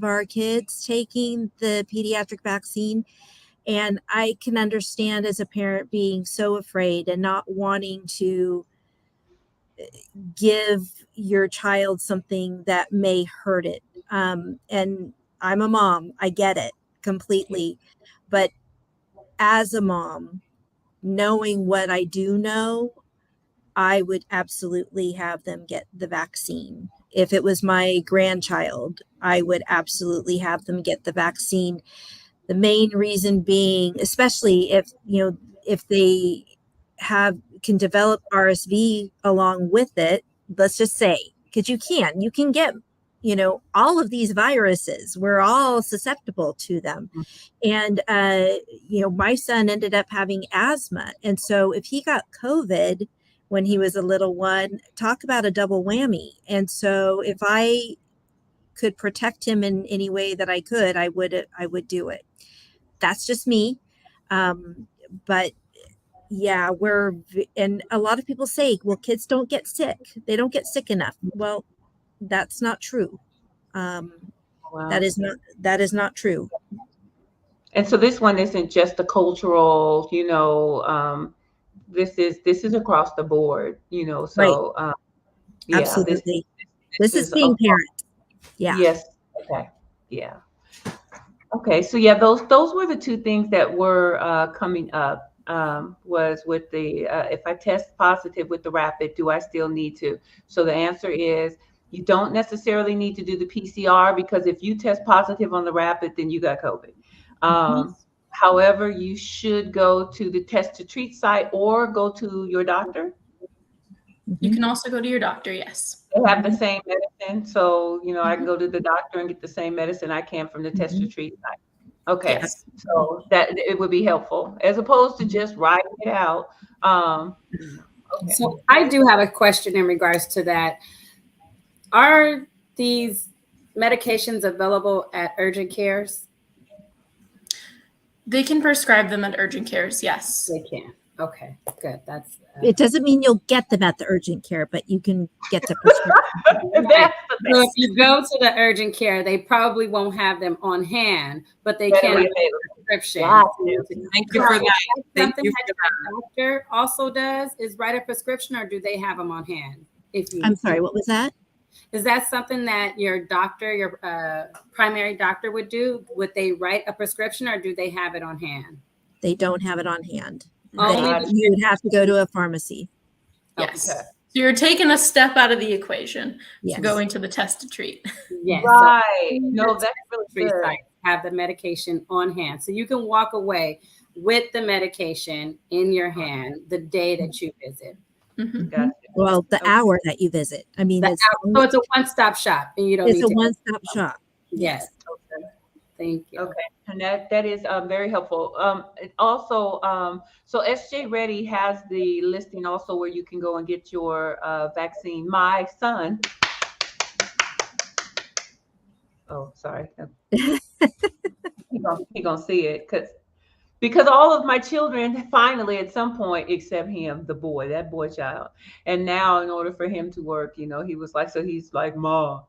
our kids taking the pediatric vaccine. And I can understand as a parent being so afraid and not wanting to give your child something that may hurt it. And I'm a mom. I get it completely. But as a mom, knowing what I do know, I would absolutely have them get the vaccine. If it was my grandchild, I would absolutely have them get the vaccine. The main reason being, especially if they can develop RSV along with it, let's just say, because you can get, all of these viruses, we're all susceptible to them. And, my son ended up having asthma. And so if he got COVID when he was a little one, talk about a double whammy. And so if I could protect him in any way that I could, I would do it. That's just me. But yeah, and a lot of people say, well, kids don't get sick. They don't get sick enough. Well, that's not true. Wow. That is not true. And so this one isn't just a cultural, this is across the board, so yeah, Absolutely. This is being parent. Yeah. Yes. Okay. Yeah. Okay. So yeah, those were the two things that were coming up. Was with the if I test positive with the rapid, do I still need to? So the answer is you don't necessarily need to do the PCR, because if you test positive on the rapid, then you got COVID. However, you should go to the test to treat site or go to your doctor. You can also go to your doctor, yes. They have the same medicine. So, I can go to the doctor and get the same medicine I can from the test to treat site. Okay. Yes. So that it would be helpful as opposed to just writing it out. Okay. So I do have a question in regards to that. Are these medications available at urgent cares? They can prescribe them at urgent cares, yes. They can. Okay, good. That's it doesn't mean you'll get them at the urgent care, but you can get the prescription. So if you go to the urgent care, they probably won't have them on hand, but they can have a prescription. Thank you for that. Thank you for that. The doctor also does is write a prescription, or do they have them on hand? I'm sorry, what was that? Is that something that your doctor, your primary doctor would do? Would they write a prescription, or do they have it on hand? They don't have it on hand. Only You would have to go to a pharmacy. Yes. Okay. So you're taking a step out of the equation. Yes. Going to the test to treat. Yes. Right. So no, that's really good. Have the medication on hand. So you can walk away with the medication in your hand the day that you visit. Gotcha. Well, the hour that you visit. I mean, so it's a one-stop shop, and you don't. It's a one-stop shop. Yes. Okay. Thank you. Okay, and that is very helpful. Also, so SJ Ready has the listing also where you can go and get your vaccine. My son. Oh, sorry. He gonna see it because all of my children finally at some point, except him, that boy child. And now in order for him to work, he was like, so he's like, Ma,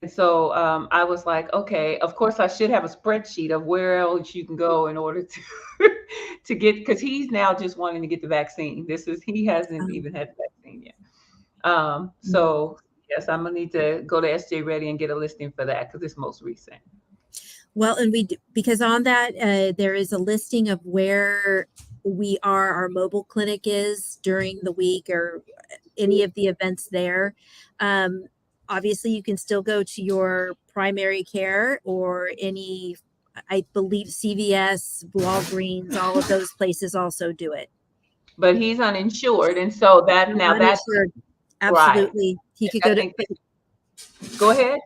and so I was like, okay, of course I should have a spreadsheet of where else you can go in order to get, because he's now just wanting to get the vaccine. He hasn't even had the vaccine yet. So yes, I'm gonna need to go to SJ Ready and get a listing for that because it's most recent. Well, and because on that, there is a listing of where our mobile clinic is during the week or any of the events there. Obviously, you can still go to your primary care or I believe CVS, Walgreens, all of those places also do it. but he's uninsured, and so that now that's Uninsured. right. Absolutely. He could I go to, think. Go ahead.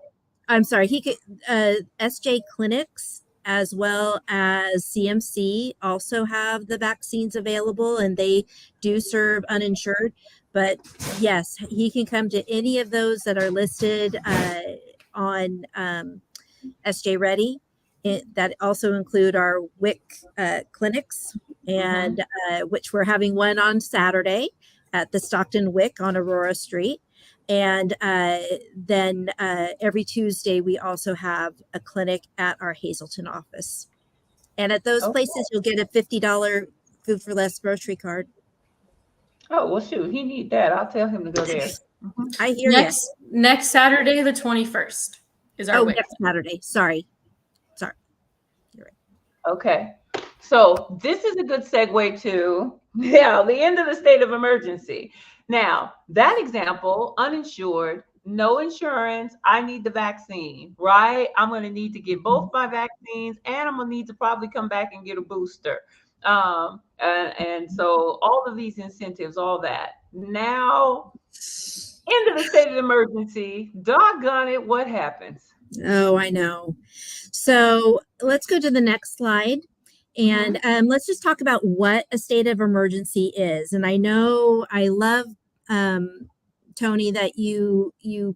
I'm sorry, he could, SJ clinics as well as CMC also have the vaccines available, and they do serve uninsured. But yes, he can come to any of those that are listed on SJ Ready. That also include our WIC clinics, and which we're having one on Saturday at the Stockton WIC on Aurora Street. And then every Tuesday, we also have a clinic at our Hazleton office. And at those Okay. places, you'll get a $50 Food for Less grocery card. Oh well, shoot, he need that. I'll tell him to go there. I hear you. Next Saturday, the 21st, is our Oh, WIC. next Saturday. Sorry. You're right. Okay. So this is a good segue to the end of the state of emergency. Now, that example, uninsured, no insurance, I need the vaccine, right? I'm going to need to get both my vaccines, and I'm going to need to probably come back and get a booster. And so all of these incentives, all that. Now, end of the state of emergency, doggone it, what happens? Oh, I know. So let's go to the next slide. And let's just talk about what a state of emergency is. And I know I love, Tony, that you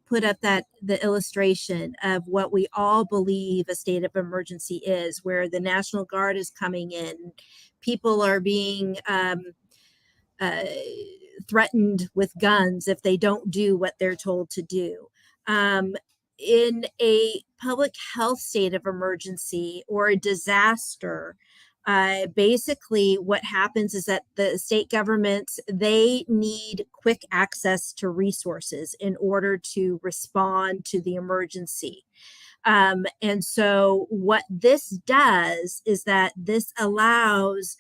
put up the illustration of what we all believe a state of emergency is, where the National Guard is coming in, people are being uh, threatened with guns if they don't do what they're told to do. In a public health state of emergency or a disaster, basically what happens is that the state governments, they need quick access to resources in order to respond to the emergency. And so what this does is that this allows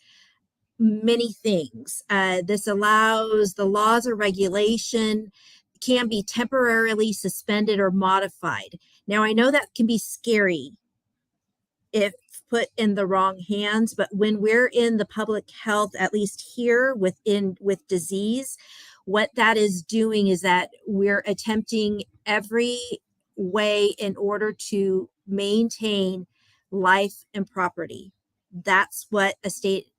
many things. This allows the laws or regulation can be temporarily suspended or modified. Now, I know that can be scary if put in the wrong hands, but when we're in the public health, at least here with disease, what that is doing is that we're attempting every way in order to maintain life and property. That's what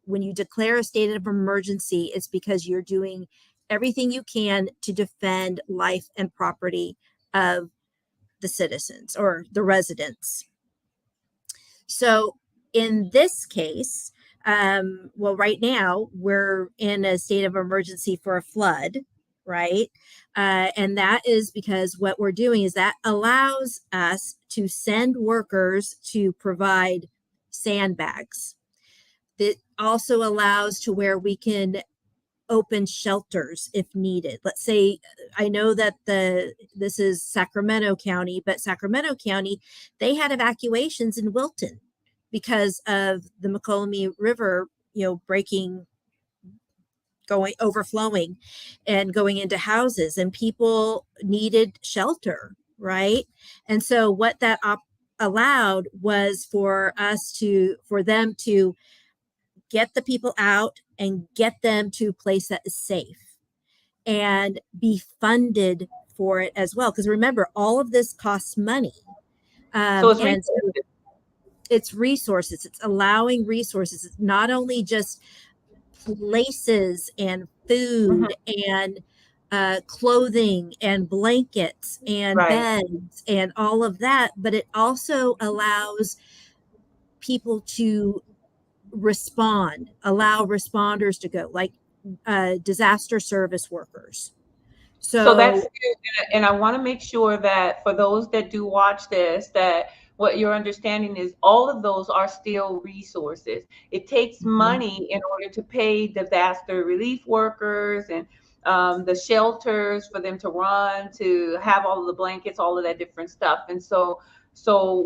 when you declare a state of emergency, it's because you're doing everything you can to defend life and property of the citizens or the residents. So in this case, well, right now we're in a state of emergency for a flood, right? And that is because what we're doing is that allows us to send workers to provide sandbags. That also allows to where we can open shelters if needed. Let's say, I know that this is Sacramento County, but Sacramento County, they had evacuations in Wilton because of the McCollum River, overflowing and going into houses, and people needed shelter, right? And so what that allowed was for them to get the people out and get them to a place that is safe and be funded for it as well. Because remember, all of this costs money. So it's And so it's resources. It's allowing resources. It's not only just places and food and clothing and blankets and right. beds and all of that, but it also allows people to allow responders to go, like disaster service workers. So that's So good. And I want to make sure that for those that do watch this, that what you're understanding is all of those are still resources. It takes money in order to pay disaster relief workers and the shelters for them to run, to have all of the blankets, all of that different stuff. And so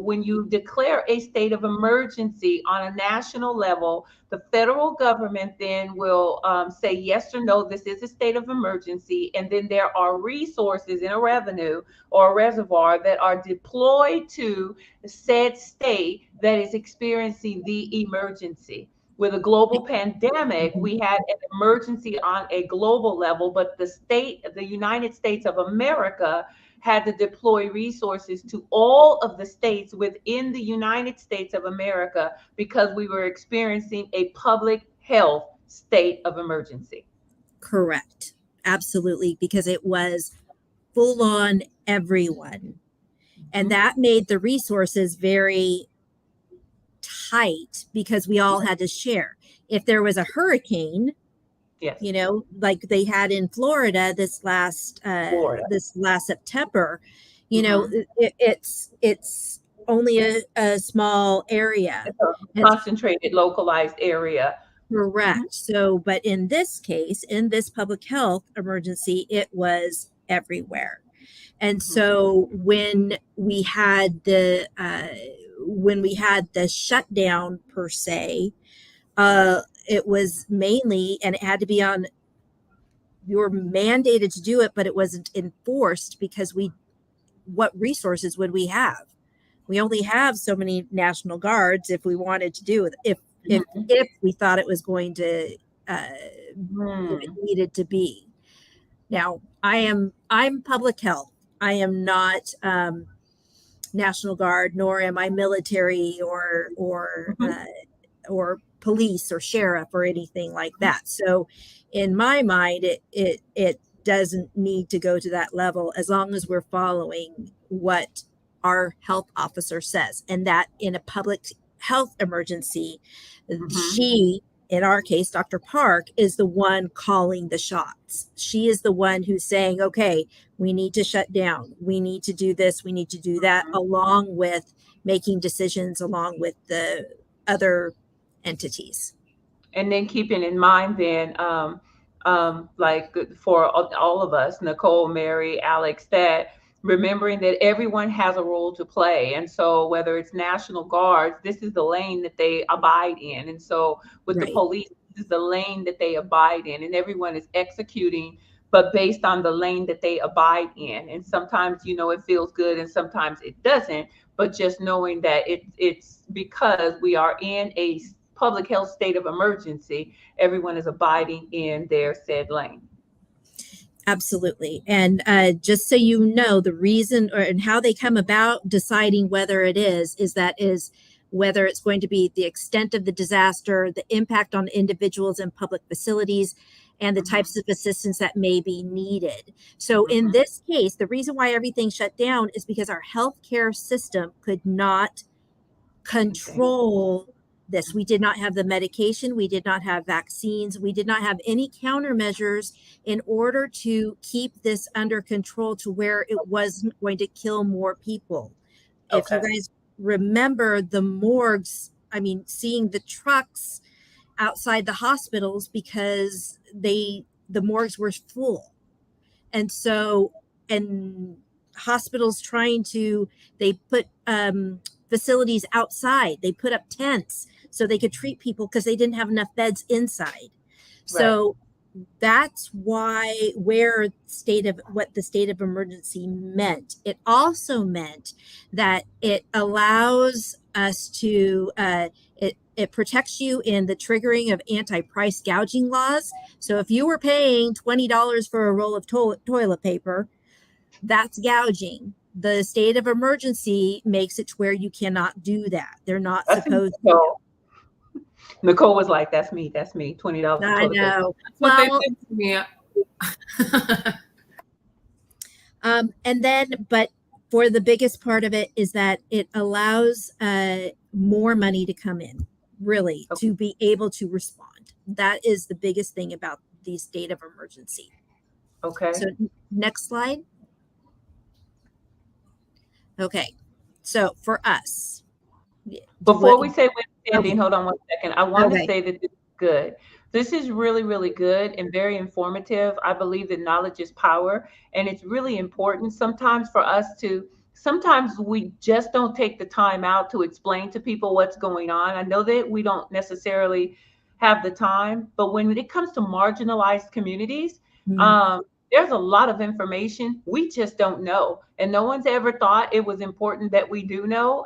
when you declare a state of emergency on a national level, the federal government then will say yes or no, this is a state of emergency. And then there are resources in a revenue or a reservoir that are deployed to said state that is experiencing the emergency. with a global pandemic, we had an emergency on a global level, but the United States of America, had to deploy resources to all of the states within the United States of America because we were experiencing a public health state of emergency. Correct. Absolutely. Because it was full on everyone. And Mhm. that made the resources very tight because we all had to share. If there was a hurricane, Yes, like they had in Florida Florida. this last September, Mhm. it's only a small area. It's a And concentrated, localized area. Mhm. correct. So, but in this case, in this public health emergency, it was everywhere. And Mhm. so when we had the shutdown per se, it was mainly, and it had to be on, you were mandated to do it, but it wasn't enforced because what resources would we have? We only have so many National Guards if we wanted to do it, Mhm. if we thought it was going to, if it Hmm. needed to be. Now, I'm public health. I am not National Guard, nor am I military Mhm. or police or sheriff or anything like that. So in my mind, it doesn't need to go to that level as long as we're following what our health officer says. And that in a public health emergency, Mhm. she, in our case, Dr. Park, is the one calling the shots. She is the one who's saying, okay, we need to shut down. We need to do this. We need to do that, Mhm. along with making decisions along with the other entities. And then keeping in mind then, like for all of us, Nicole, Mary, Alex, that remembering that everyone has a role to play. And so whether it's National Guards, this is the lane that they abide in. And so with the Right. police, this is the lane that they abide in, and everyone is executing, but based on the lane that they abide in. And sometimes, it feels good and sometimes it doesn't, but just knowing that it's because we are in a public health state of emergency, everyone is abiding in their said lane. Absolutely. And just so you know, the reason and how they come about deciding whether it is whether it's going to be the extent of the disaster, the impact on individuals and public facilities, and the Mhm. types of assistance that may be needed. So in Mhm. this case, the reason why everything shut down is because our healthcare system could not Contain. control this. We did not have the medication, we did not have vaccines, we did not have any countermeasures in order to keep this under control to where it wasn't going to kill more people. If you Okay. guys remember the morgues, I mean, seeing the trucks outside the hospitals because the morgues were full. And so, and hospitals trying to, they put facilities outside, they put up tents so they could treat people because they didn't have enough beds inside. Right. So that's why where state of what the state of emergency meant. It also meant that it allows us to it protects you in the triggering of anti-price gouging laws. So if you were paying $20 for a roll of toilet paper, that's gouging. The state of emergency makes it to where you cannot do that. They're not That's supposed to. Nicole. Nicole was like, "That's me. That's me. $20 for I toilet paper." know. That's what they Well, did to me. and then, but for the biggest part of it is that it allows more money to come in, really, Okay. to be able to respond. That is the biggest thing about the state of emergency. So, Okay. next slide. Okay. So, for us, what, Before we say what's okay. ending, hold on one second. I want to Okay. say that this is good. This is really, really good and very informative. I believe that knowledge is power, and it's really important sometimes for us to. Sometimes we just don't take the time out to explain to people what's going on. I know that we don't necessarily have the time, but when it comes to marginalized communities, Mm, um, there's a lot of information we just don't know, and no one's ever thought it was important that we do know.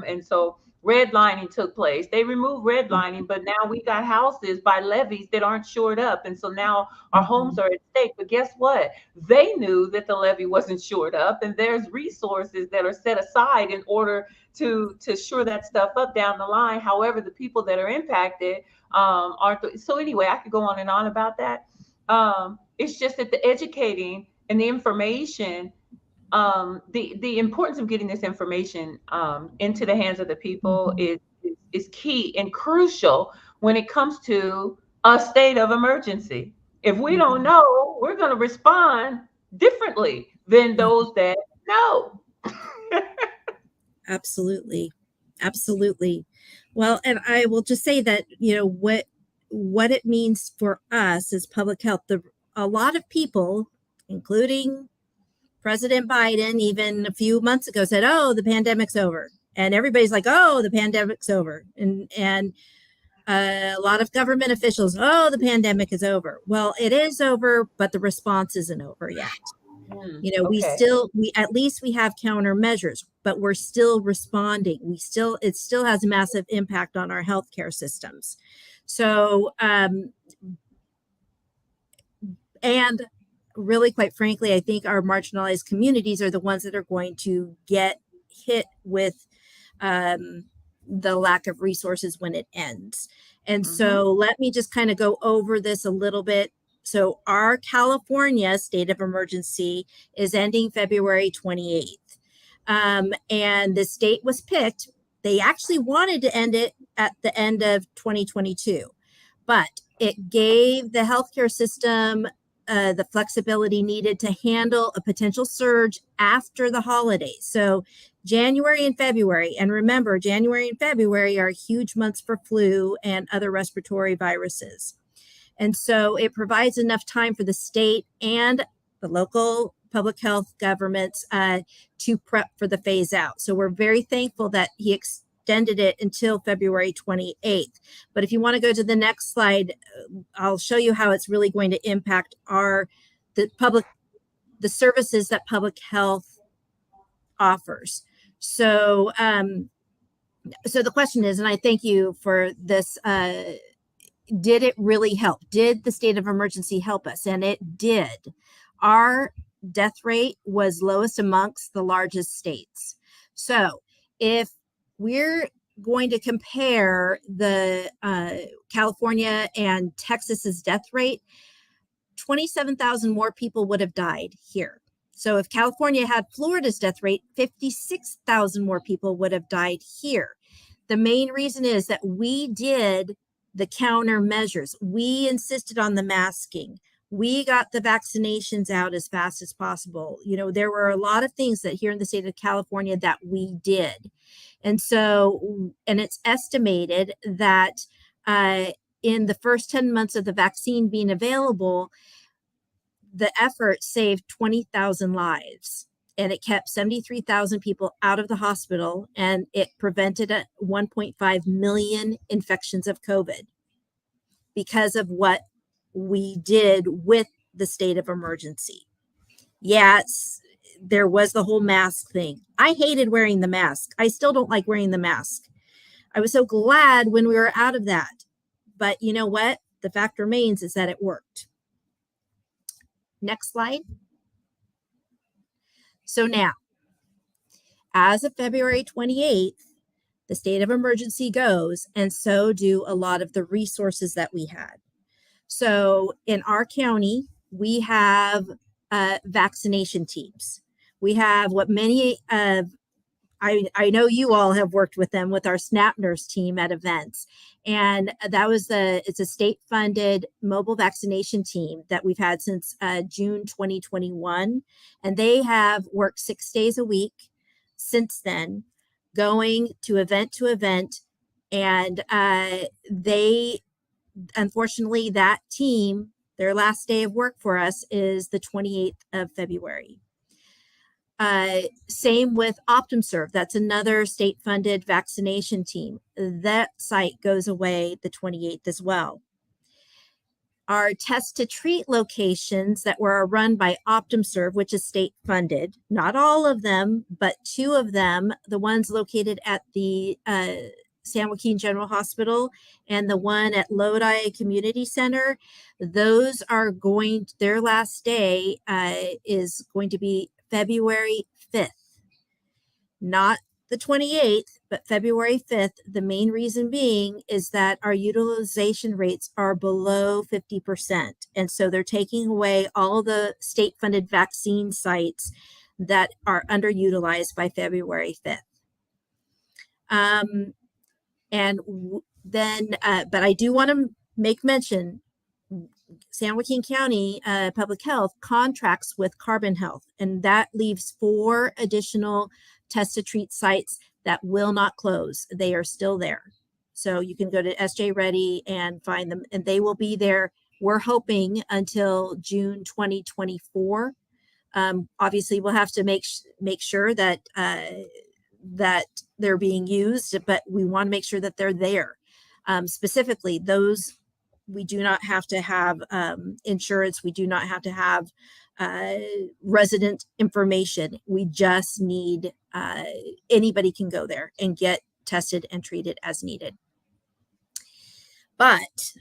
And so redlining took place. They removed redlining, but now we got houses by levees that aren't shored up. And so now our homes are at stake. But guess what? They knew that the levee wasn't shored up, and there's resources that are set aside in order to shore that stuff up down the line. However, the people that are impacted aren't. So anyway, I could go on and on about that. It's just that the educating and the information, the importance of getting this information into the hands of the people is key and crucial when it comes to a state of emergency. If we don't know, we're going to respond differently than those that know. Absolutely. Absolutely. Well, and I will just say that, what it means for us as public health, a lot of people, including President Biden, even a few months ago said, "Oh, the pandemic's over." And everybody's like, "Oh, the pandemic's over." And a lot of government officials, "Oh, the pandemic is over." Well, it is over, but the response isn't over yet. Okay. We at least we have countermeasures, but we're still responding. It still has a massive impact on our healthcare systems. So, and really, quite frankly, I think our marginalized communities are the ones that are going to get hit with the lack of resources when it ends. And so let me just kind of go over this a little bit. So our California state of emergency is ending February 28th. And the state was picked. They actually wanted to end it at the end of 2022, but it gave the healthcare system the flexibility needed to handle a potential surge after the holidays. So January and February, and remember, January and February are huge months for flu and other respiratory viruses. And so it provides enough time for the state and the local public health governments to prep for the phase out. So we're very thankful that he extended it until February 28th. But if you want to go to the next slide, I'll show you how it's really going to impact the services that public health offers. So, so the question is, and I thank you for this, did it really help? Did the state of emergency help us? And it did. Our death rate was lowest amongst the largest states. So if we're going to compare the California and Texas's death rate, 27,000 more people would have died here. So if California had Florida's death rate, 56,000 more people would have died here. The main reason is that we did the countermeasures. We insisted on the masking. We got the vaccinations out as fast as possible. There were a lot of things that here in the state of California that we did. And so, and it's estimated that in the first 10 months of the vaccine being available, the effort saved 20,000 lives, and it kept 73,000 people out of the hospital, and it prevented 1.5 million infections of COVID because of what we did with the state of emergency. Yes, there was the whole mask thing. I hated wearing the mask. I still don't like wearing the mask. I was so glad when we were out of that. But you know what? The fact remains is that it worked. Next slide. So now, as of February 28th, the state of emergency goes, and so do a lot of the resources that we had. So in our county, we have vaccination teams. We have what many of, I know you all have worked with them, with our SNAP nurse team at events. And it's a state-funded mobile vaccination team that we've had since June 2021. And they have worked 6 days a week since then, going to event. And unfortunately, that team, their last day of work for us is the 28th of February. Same with OptumServe. That's another state-funded vaccination team. That site goes away the 28th as well. are test to treat locations that were run by OptumServe, which is state funded. Not all of them, but 2 of them, the ones located at the San Joaquin General Hospital and the one at Lodi Community Center, those are their last day is going to be February 5th. Not the 28th, but February 5th. The main reason being is that our utilization rates are below 50%. And so they're taking away all the state funded vaccine sites that are underutilized by February 5th. But I do want to make mention, San Joaquin County Public Health contracts with Carbon Health, and that leaves 4 additional test to treat sites that will not close. They are still there. So you can go to SJ Ready and find them, and they will be there. We're hoping until June 2024. Obviously, we'll have to make sure that that they're being used, but we want to make sure that they're there. Specifically, those we do not have to have insurance. We do not have to have resident information. We just need anybody can go there and get tested and treated as needed. But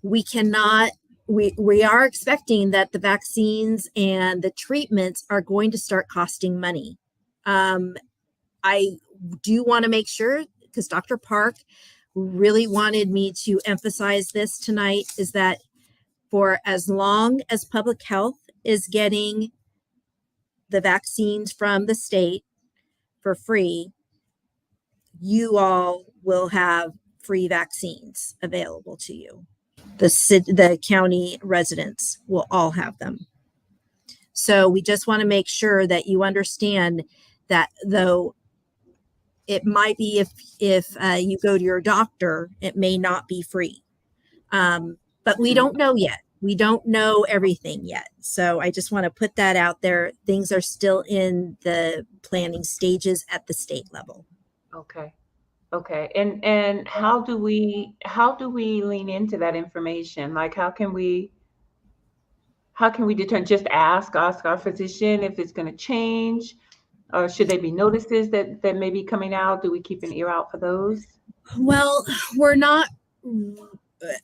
we cannot. We are expecting that the vaccines and the treatments are going to start costing money. I do want to make sure, because Dr. Park really wanted me to emphasize this tonight, is that for as long as public health is getting the vaccines from the state for free, you all will have free vaccines available to you. The county residents will all have them. So we just want to make sure that you understand that, though it might be if you go to your doctor, it may not be free. But we don't know yet. We don't know everything yet. So I just want to put that out there. Things are still in the planning stages at the state level. Okay. And how do we lean into that information? Like, how can we determine? Just ask our physician if it's going to change, or should there be notices that may be coming out? Do we keep an ear out for those? Well, we're not.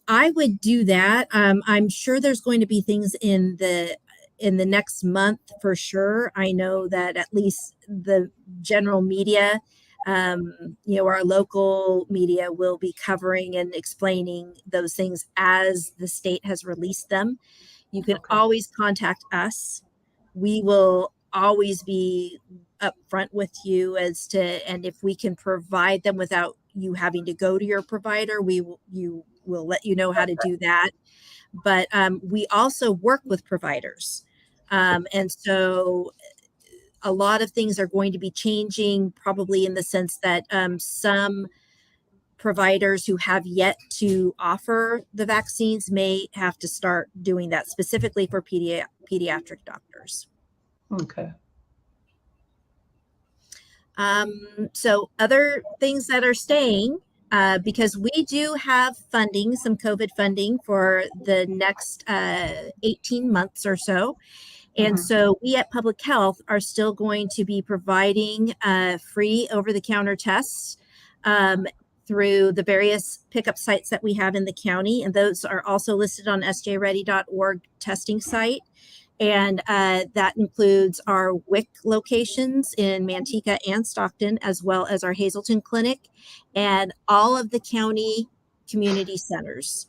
I would do that. I'm sure there's going to be things in the next month for sure. I know that at least the general media, our local media will be covering and explaining those things as the state has released them. You can always contact us. We will always be upfront with you and if we can provide them without you having to go to your provider, we'll let you know how to do that. But we also work with providers. And so a lot of things are going to be changing, probably in the sense that some providers who have yet to offer the vaccines may have to start doing that, specifically for pediatric doctors. Okay. So other things that are staying, because we do have funding, some COVID funding for the next 18 months or so. And so we at Public Health are still going to be providing free over-the-counter tests through the various pickup sites that we have in the county. And those are also listed on sjready.org testing site. And that includes our WIC locations in Manteca and Stockton, as well as our Hazleton Clinic and all of the county community centers.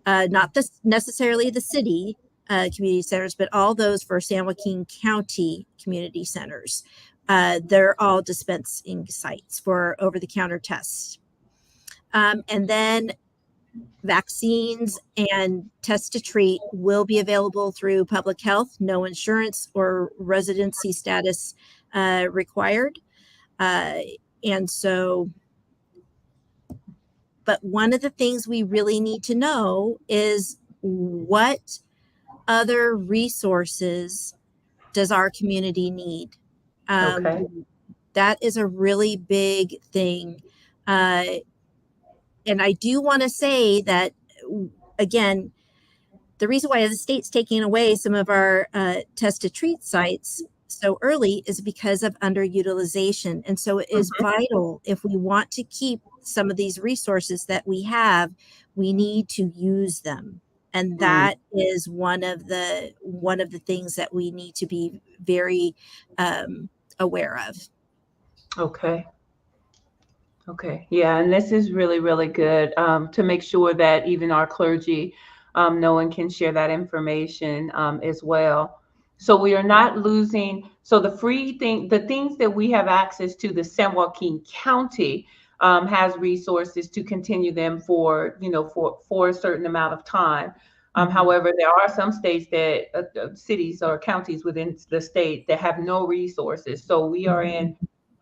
Not necessarily the city community centers, but all those for San Joaquin County community centers. They're all dispensing sites for over-the-counter tests. And then vaccines and test to treat will be available through public health, no insurance or residency status required. And so, but one of the things we really need to know is what other resources does our community need? That is a really big thing. And I do want to say that, again, the reason why the state's taking away some of our test to treat sites so early is because of underutilization. And so it is vital, if we want to keep some of these resources that we have, we need to use them. And that is one of the things that we need to be very aware of. Okay. Okay. Yeah. And this is really, really good to make sure that even our clergy know and can share that information as well. So we are not losing. So the the things that we have access to, the San Joaquin County has resources to continue them for, for a certain amount of time. However, there are some states that cities or counties within the state that have no resources. So we are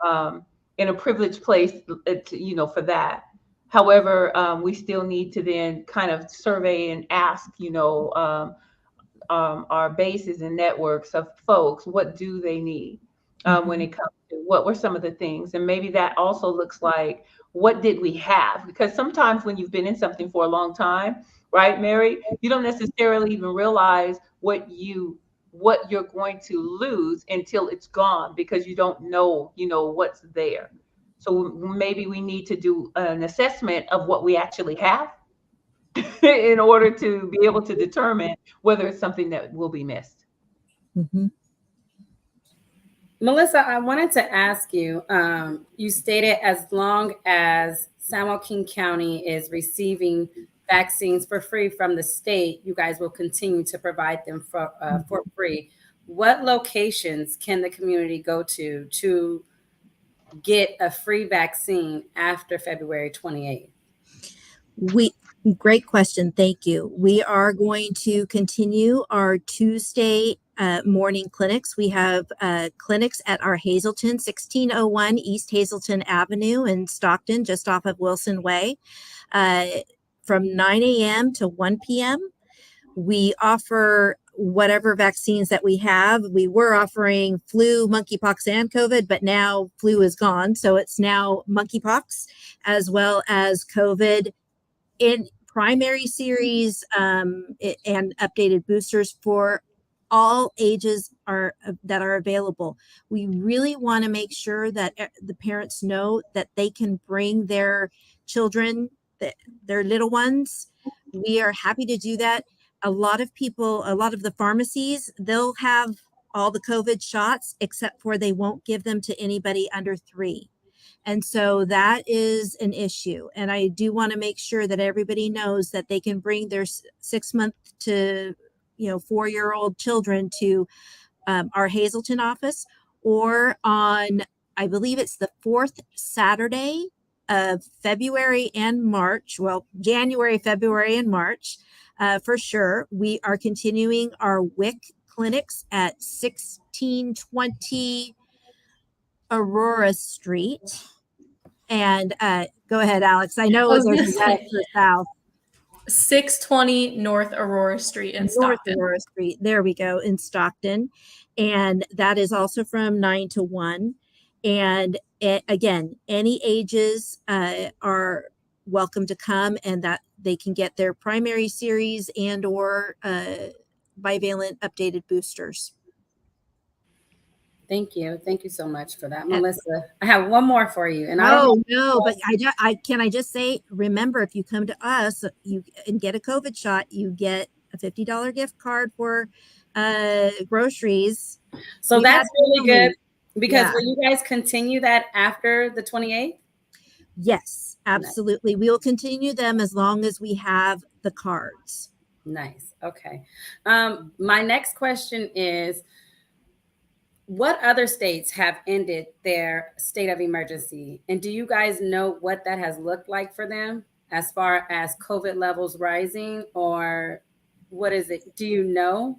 um, in a privileged place, for that. However, we still need to then kind of survey and ask, our bases and networks of folks, what do they need when it comes to what were some of the things? And maybe that also looks like, what did we have? Because sometimes when you've been in something for a long time, right, Mary, you don't necessarily even realize what you're going to lose until it's gone, because you don't know, what's there. So maybe we need to do an assessment of what we actually have in order to be able to determine whether it's something that will be missed. Melissa, I wanted to ask you, you stated as long as San Joaquin County is receiving vaccines for free from the state, you guys will continue to provide them for free. What locations can the community go to get a free vaccine after February 28th? Great question. Thank you. We are going to continue our Tuesday morning clinics. We have clinics at our Hazelton, 1601 East Hazelton Avenue in Stockton, just off of Wilson Way, from 9 a.m. to 1 p.m. We offer whatever vaccines that we have. We were offering flu, monkeypox, and COVID, but now flu is gone. So it's now monkeypox as well as COVID in primary series and updated boosters for all ages that are available. We really want to make sure that the parents know that they can bring their children, their little ones. We are happy to do that. A lot of the pharmacies, they'll have all the COVID shots, except for they won't give them to anybody under 3. And so that is an issue. And I do want to make sure that everybody knows that they can bring their 6-month to 4-year-old children to our Hazelton office, or on, I believe it's the 4th Saturday of February and March. Well, January, February, and March. For sure, we are continuing our WIC clinics at 1620 Aurora Street. And go ahead, Alex. I know there's a west or south. 620 North Aurora Street in Stockton. North Aurora Street. There we go, in Stockton. And that is also from 9 to 1. And again, any ages are welcome to come, and that they can get their primary series and or bivalent updated boosters. Thank you. Thank you so much for that, Melissa. I have one more for you. And but I just say, remember, if you come to us and get a COVID shot, you get a $50 gift card for groceries. So that's really good, because will you guys continue that after the 28th? Yes, absolutely. Nice. We will continue them as long as we have the cards. Nice. Okay. My next question is, what other states have ended their state of emergency? And do you guys know what that has looked like for them as far as COVID levels rising, or what is it? Do you know?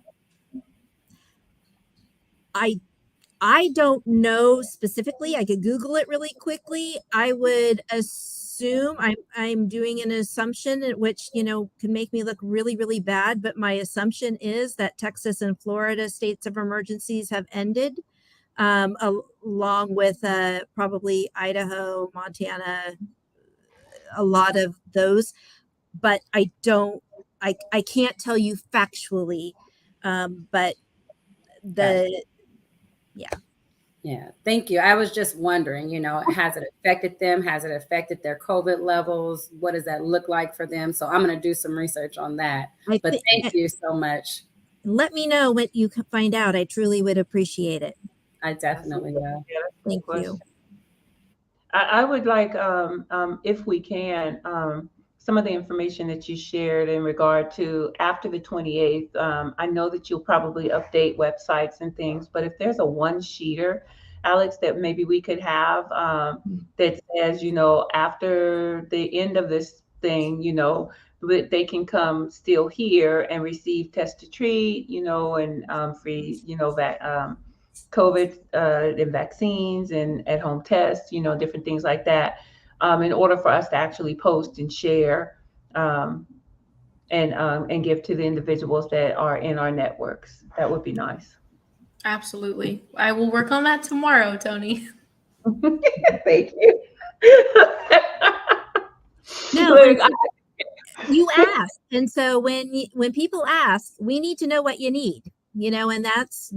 I don't know specifically. I could Google it really quickly. I would assume I'm doing an assumption, which, can make me look really, really bad. But my assumption is that Texas and Florida states of emergencies have ended, along with probably Idaho, Montana, a lot of those. But I don't I can't tell you factually, but the Yeah, thank you. I was just wondering, has it affected them? Has it affected their COVID levels? What does that look like for them? So I'm going to do some research on that. I But think. thank you so much. Let me know what you find out. I truly would appreciate it. I definitely will. Yeah, that's a good Thank question. you. I would like, if we can, some of the information that you shared in regard to after the 28th. I know that you'll probably update websites and things, but if there's a one-sheeter, Alex, that maybe we could have, that says, after the end of this thing, they can come still here and receive test to treat, and free, COVID and vaccines and at home tests, different things like that, in order for us to actually post and share, um, and give to the individuals that are in our networks. That would be nice. Absolutely. I will work on that tomorrow, Tony. Thank you. No, Look, you asked, and so when people ask, we need to know what you need, and that's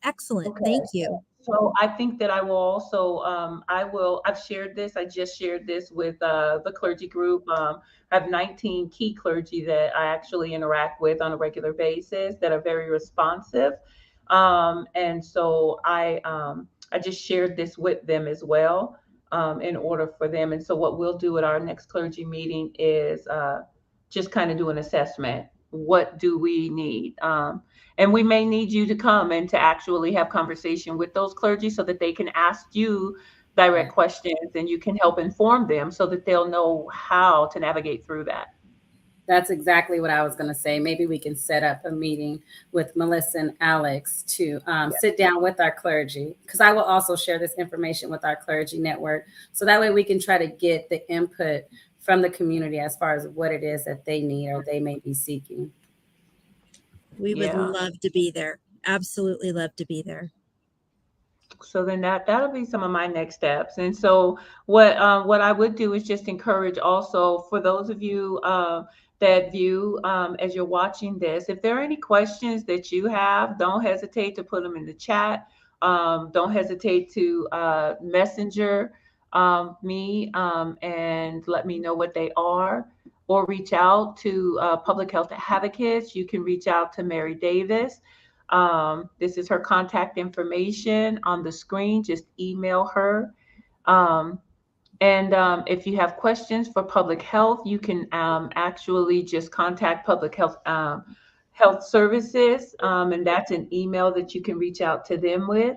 excellent. okay. Thank you. So I think that I will also, I've shared this, I just shared this with the clergy group. I have 19 key clergy that I actually interact with on a regular basis that are very responsive. And so I just shared this with them as well, in order for them. And so what we'll do at our next clergy meeting is just kind of do an assessment. What do we need? And we may need you to come and to actually have conversation with those clergy so that they can ask you direct questions and you can help inform them so that they'll know how to navigate through that. That's exactly what I was going to say. Maybe we can set up a meeting with Melissa and Alex to sit down with our clergy, because I will also share this information with our clergy network. So that way we can try to get the input from the community as far as what it is that they need or they may be seeking. We would Yeah. love to be there. Absolutely love to be there. So then that'll be some of my next steps. And so what I would do is just encourage also for those of you that view, as you're watching this, if there are any questions that you have, don't hesitate to put them in the chat. Don't hesitate to messenger me, and let me know what they are, or reach out to public health advocates. You can reach out to Mary Davis. This is her contact information on the screen. Just email her. And if you have questions for public health, you can actually just contact public health health services, and that's an email that you can reach out to them with.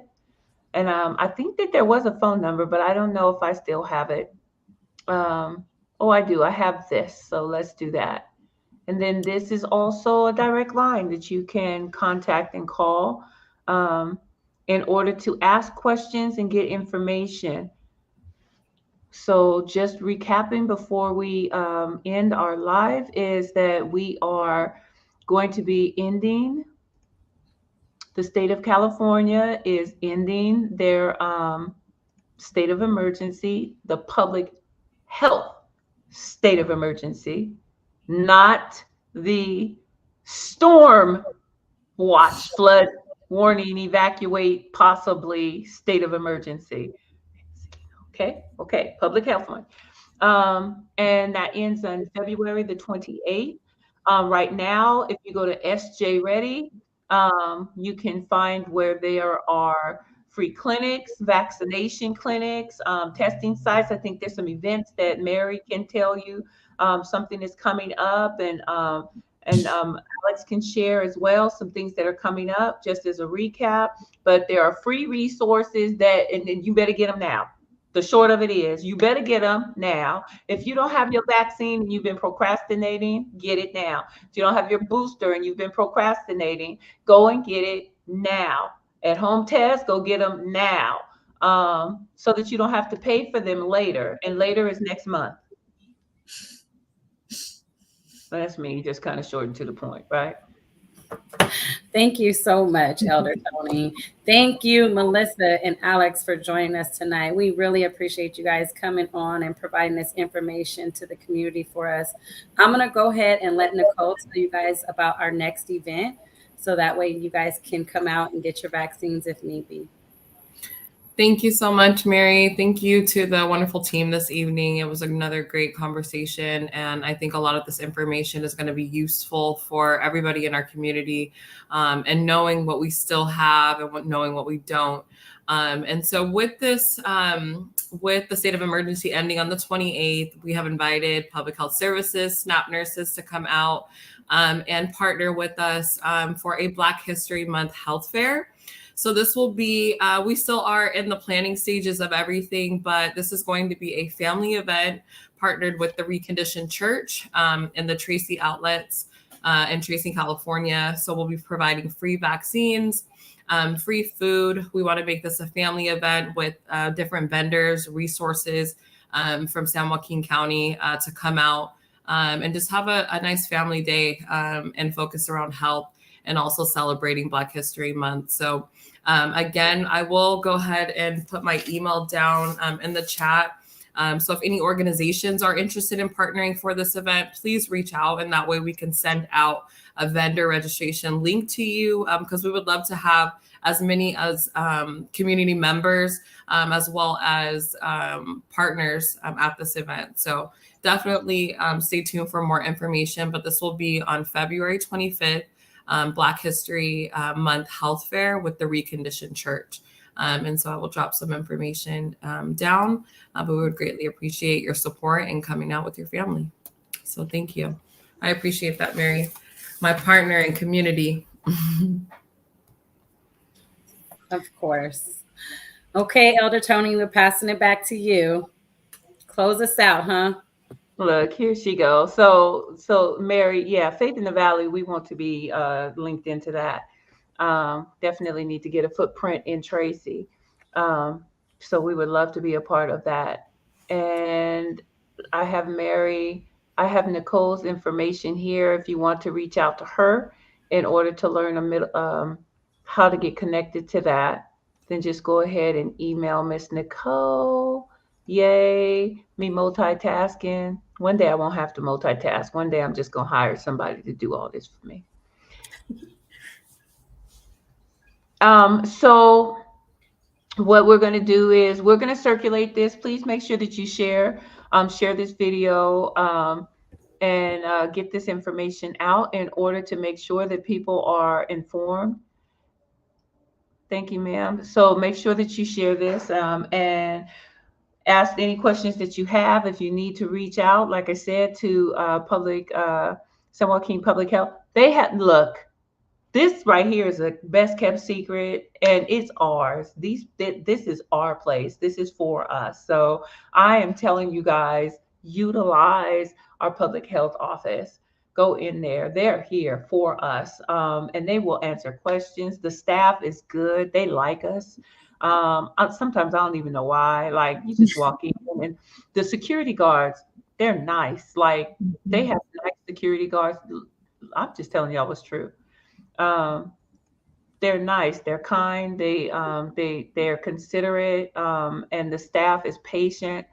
And I think that there was a phone number, but I don't know if I still have it. Oh, I do. I have this. So let's do that. And then this is also a direct line that you can contact and call, in order to ask questions and get information. So just recapping before we end our live is that we are going to be ending. The state of California is ending their state of emergency, the public health state of emergency, not the storm watch, flood warning, evacuate, possibly state of emergency. Okay, public health one. And that ends on February the 28th. Right now, if you go to SJ Ready, you can find where there are free clinics, vaccination clinics, testing sites. I think there's some events that Mary can tell you. Something is coming up, and Alex can share as well some things that are coming up just as a recap. But there are free resources and you better get them now. The short of it is you better get them now. If you don't have your vaccine and you've been procrastinating, get it now. If you don't have your booster and you've been procrastinating, go and get it now. At home tests, go get them now, so that you don't have to pay for them later. And later is next month. That's me, just kind of short and to the point, right? Thank you so much, Elder Tony. Thank you, Melissa and Alex, for joining us tonight. We really appreciate you guys coming on and providing this information to the community for us. I'm going to go ahead and let Nicole tell you guys about our next event, so that way you guys can come out and get your vaccines if need be. Thank you so much, Mary. Thank you to the wonderful team this evening. It was another great conversation, and I think a lot of this information is going to be useful for everybody in our community, and knowing what we still have and knowing what we don't. And so with this, with the state of emergency ending on the 28th, we have invited Public Health Services, SNAP nurses to come out and partner with us for a Black History Month health fair. So this will be, we still are in the planning stages of everything, but this is going to be a family event partnered with the Reconditioned Church and the Tracy outlets in Tracy, California. So we'll be providing free vaccines, free food. We want to make this a family event with different vendors, resources from San Joaquin County to come out and just have a nice family day and focus around health and also celebrating Black History Month. So again, I will go ahead and put my email down in the chat. So if any organizations are interested in partnering for this event, please reach out, and that way we can send out a vendor registration link to you, because we would love to have as many as community members as well as partners at this event. So definitely stay tuned for more information, but this will be on February 25th. Black History Month health fair with the Reconditioned Church. And so I will drop some information down, but we would greatly appreciate your support and coming out with your family. So thank you. I appreciate that, Mary, my partner in community. Of course. Okay, Elder Tony, we're passing it back to you. Close us out, huh? Look, here she goes. So Mary, yeah, Faith in the Valley, we want to be linked into that. Definitely need to get a footprint in Tracy. So we would love to be a part of that. And I have Nicole's information here if you want to reach out to her in order to learn how to get connected to that. Then just go ahead and email Miss Nicole. Yay, me multitasking. One day I won't have to multitask. One day I'm just going to hire somebody to do all this for me. So what we're going to do is we're going to circulate this. Please make sure that you share this video and get this information out in order to make sure that people are informed. Thank you, ma'am. So make sure that you share this and ask any questions that you have. If you need to reach out, like I said, to San Joaquin Public Health, look, this right here is a best kept secret, and it's ours. This is our place. This is for us. So I am telling you guys, utilize our public health office. Go in there. They're here for us, and they will answer questions. The staff is good. They like us. Sometimes I don't even know why. Like, you just walk in, and the security guards, they're nice. Like, they have nice security guards. I'm just telling y'all what's true. They're nice. They're kind. They're considerate, and the staff is patient.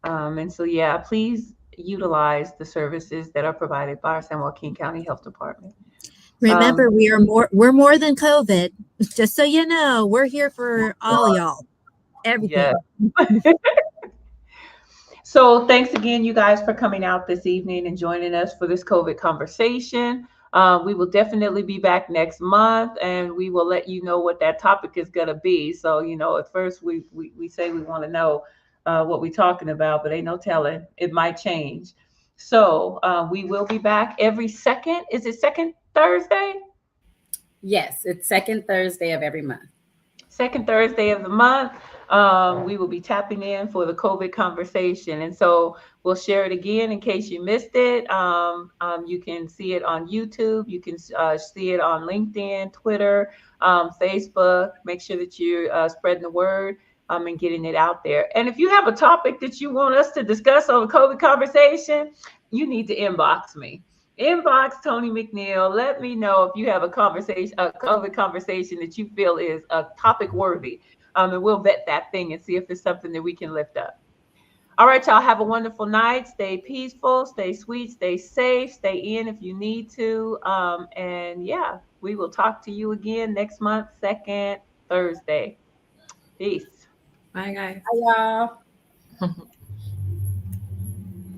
And so, yeah, please utilize the services that are provided by our San Joaquin County Health Department. Remember, we're more than COVID. Just so you know, we're here for all y'all. Everything. Yeah. So thanks again, you guys, for coming out this evening and joining us for this COVID conversation. We will definitely be back next month, and we will let you know what that topic is going to be. So, at first we say we want to know what we're talking about, but ain't no telling. It might change. So we will be back every second. Is it second Thursday? Yes, it's second Thursday of every month. Second Thursday of the month. We will be tapping in for the COVID conversation. And so we'll share it again in case you missed it. You can see it on YouTube. You can see it on LinkedIn, Twitter, Facebook. Make sure that you're spreading the word and getting it out there. And if you have a topic that you want us to discuss on the COVID conversation, you need to inbox me. Inbox Tony McNeil. Let me know if you have a conversation, a COVID conversation that you feel is a topic worthy. And we'll vet that thing and see if it's something that we can lift up. All right, y'all. Have a wonderful night. Stay peaceful, stay sweet, stay safe, stay in if you need to. And yeah, we will talk to you again next month, second Thursday. Peace. Bye, guys. Bye, y'all.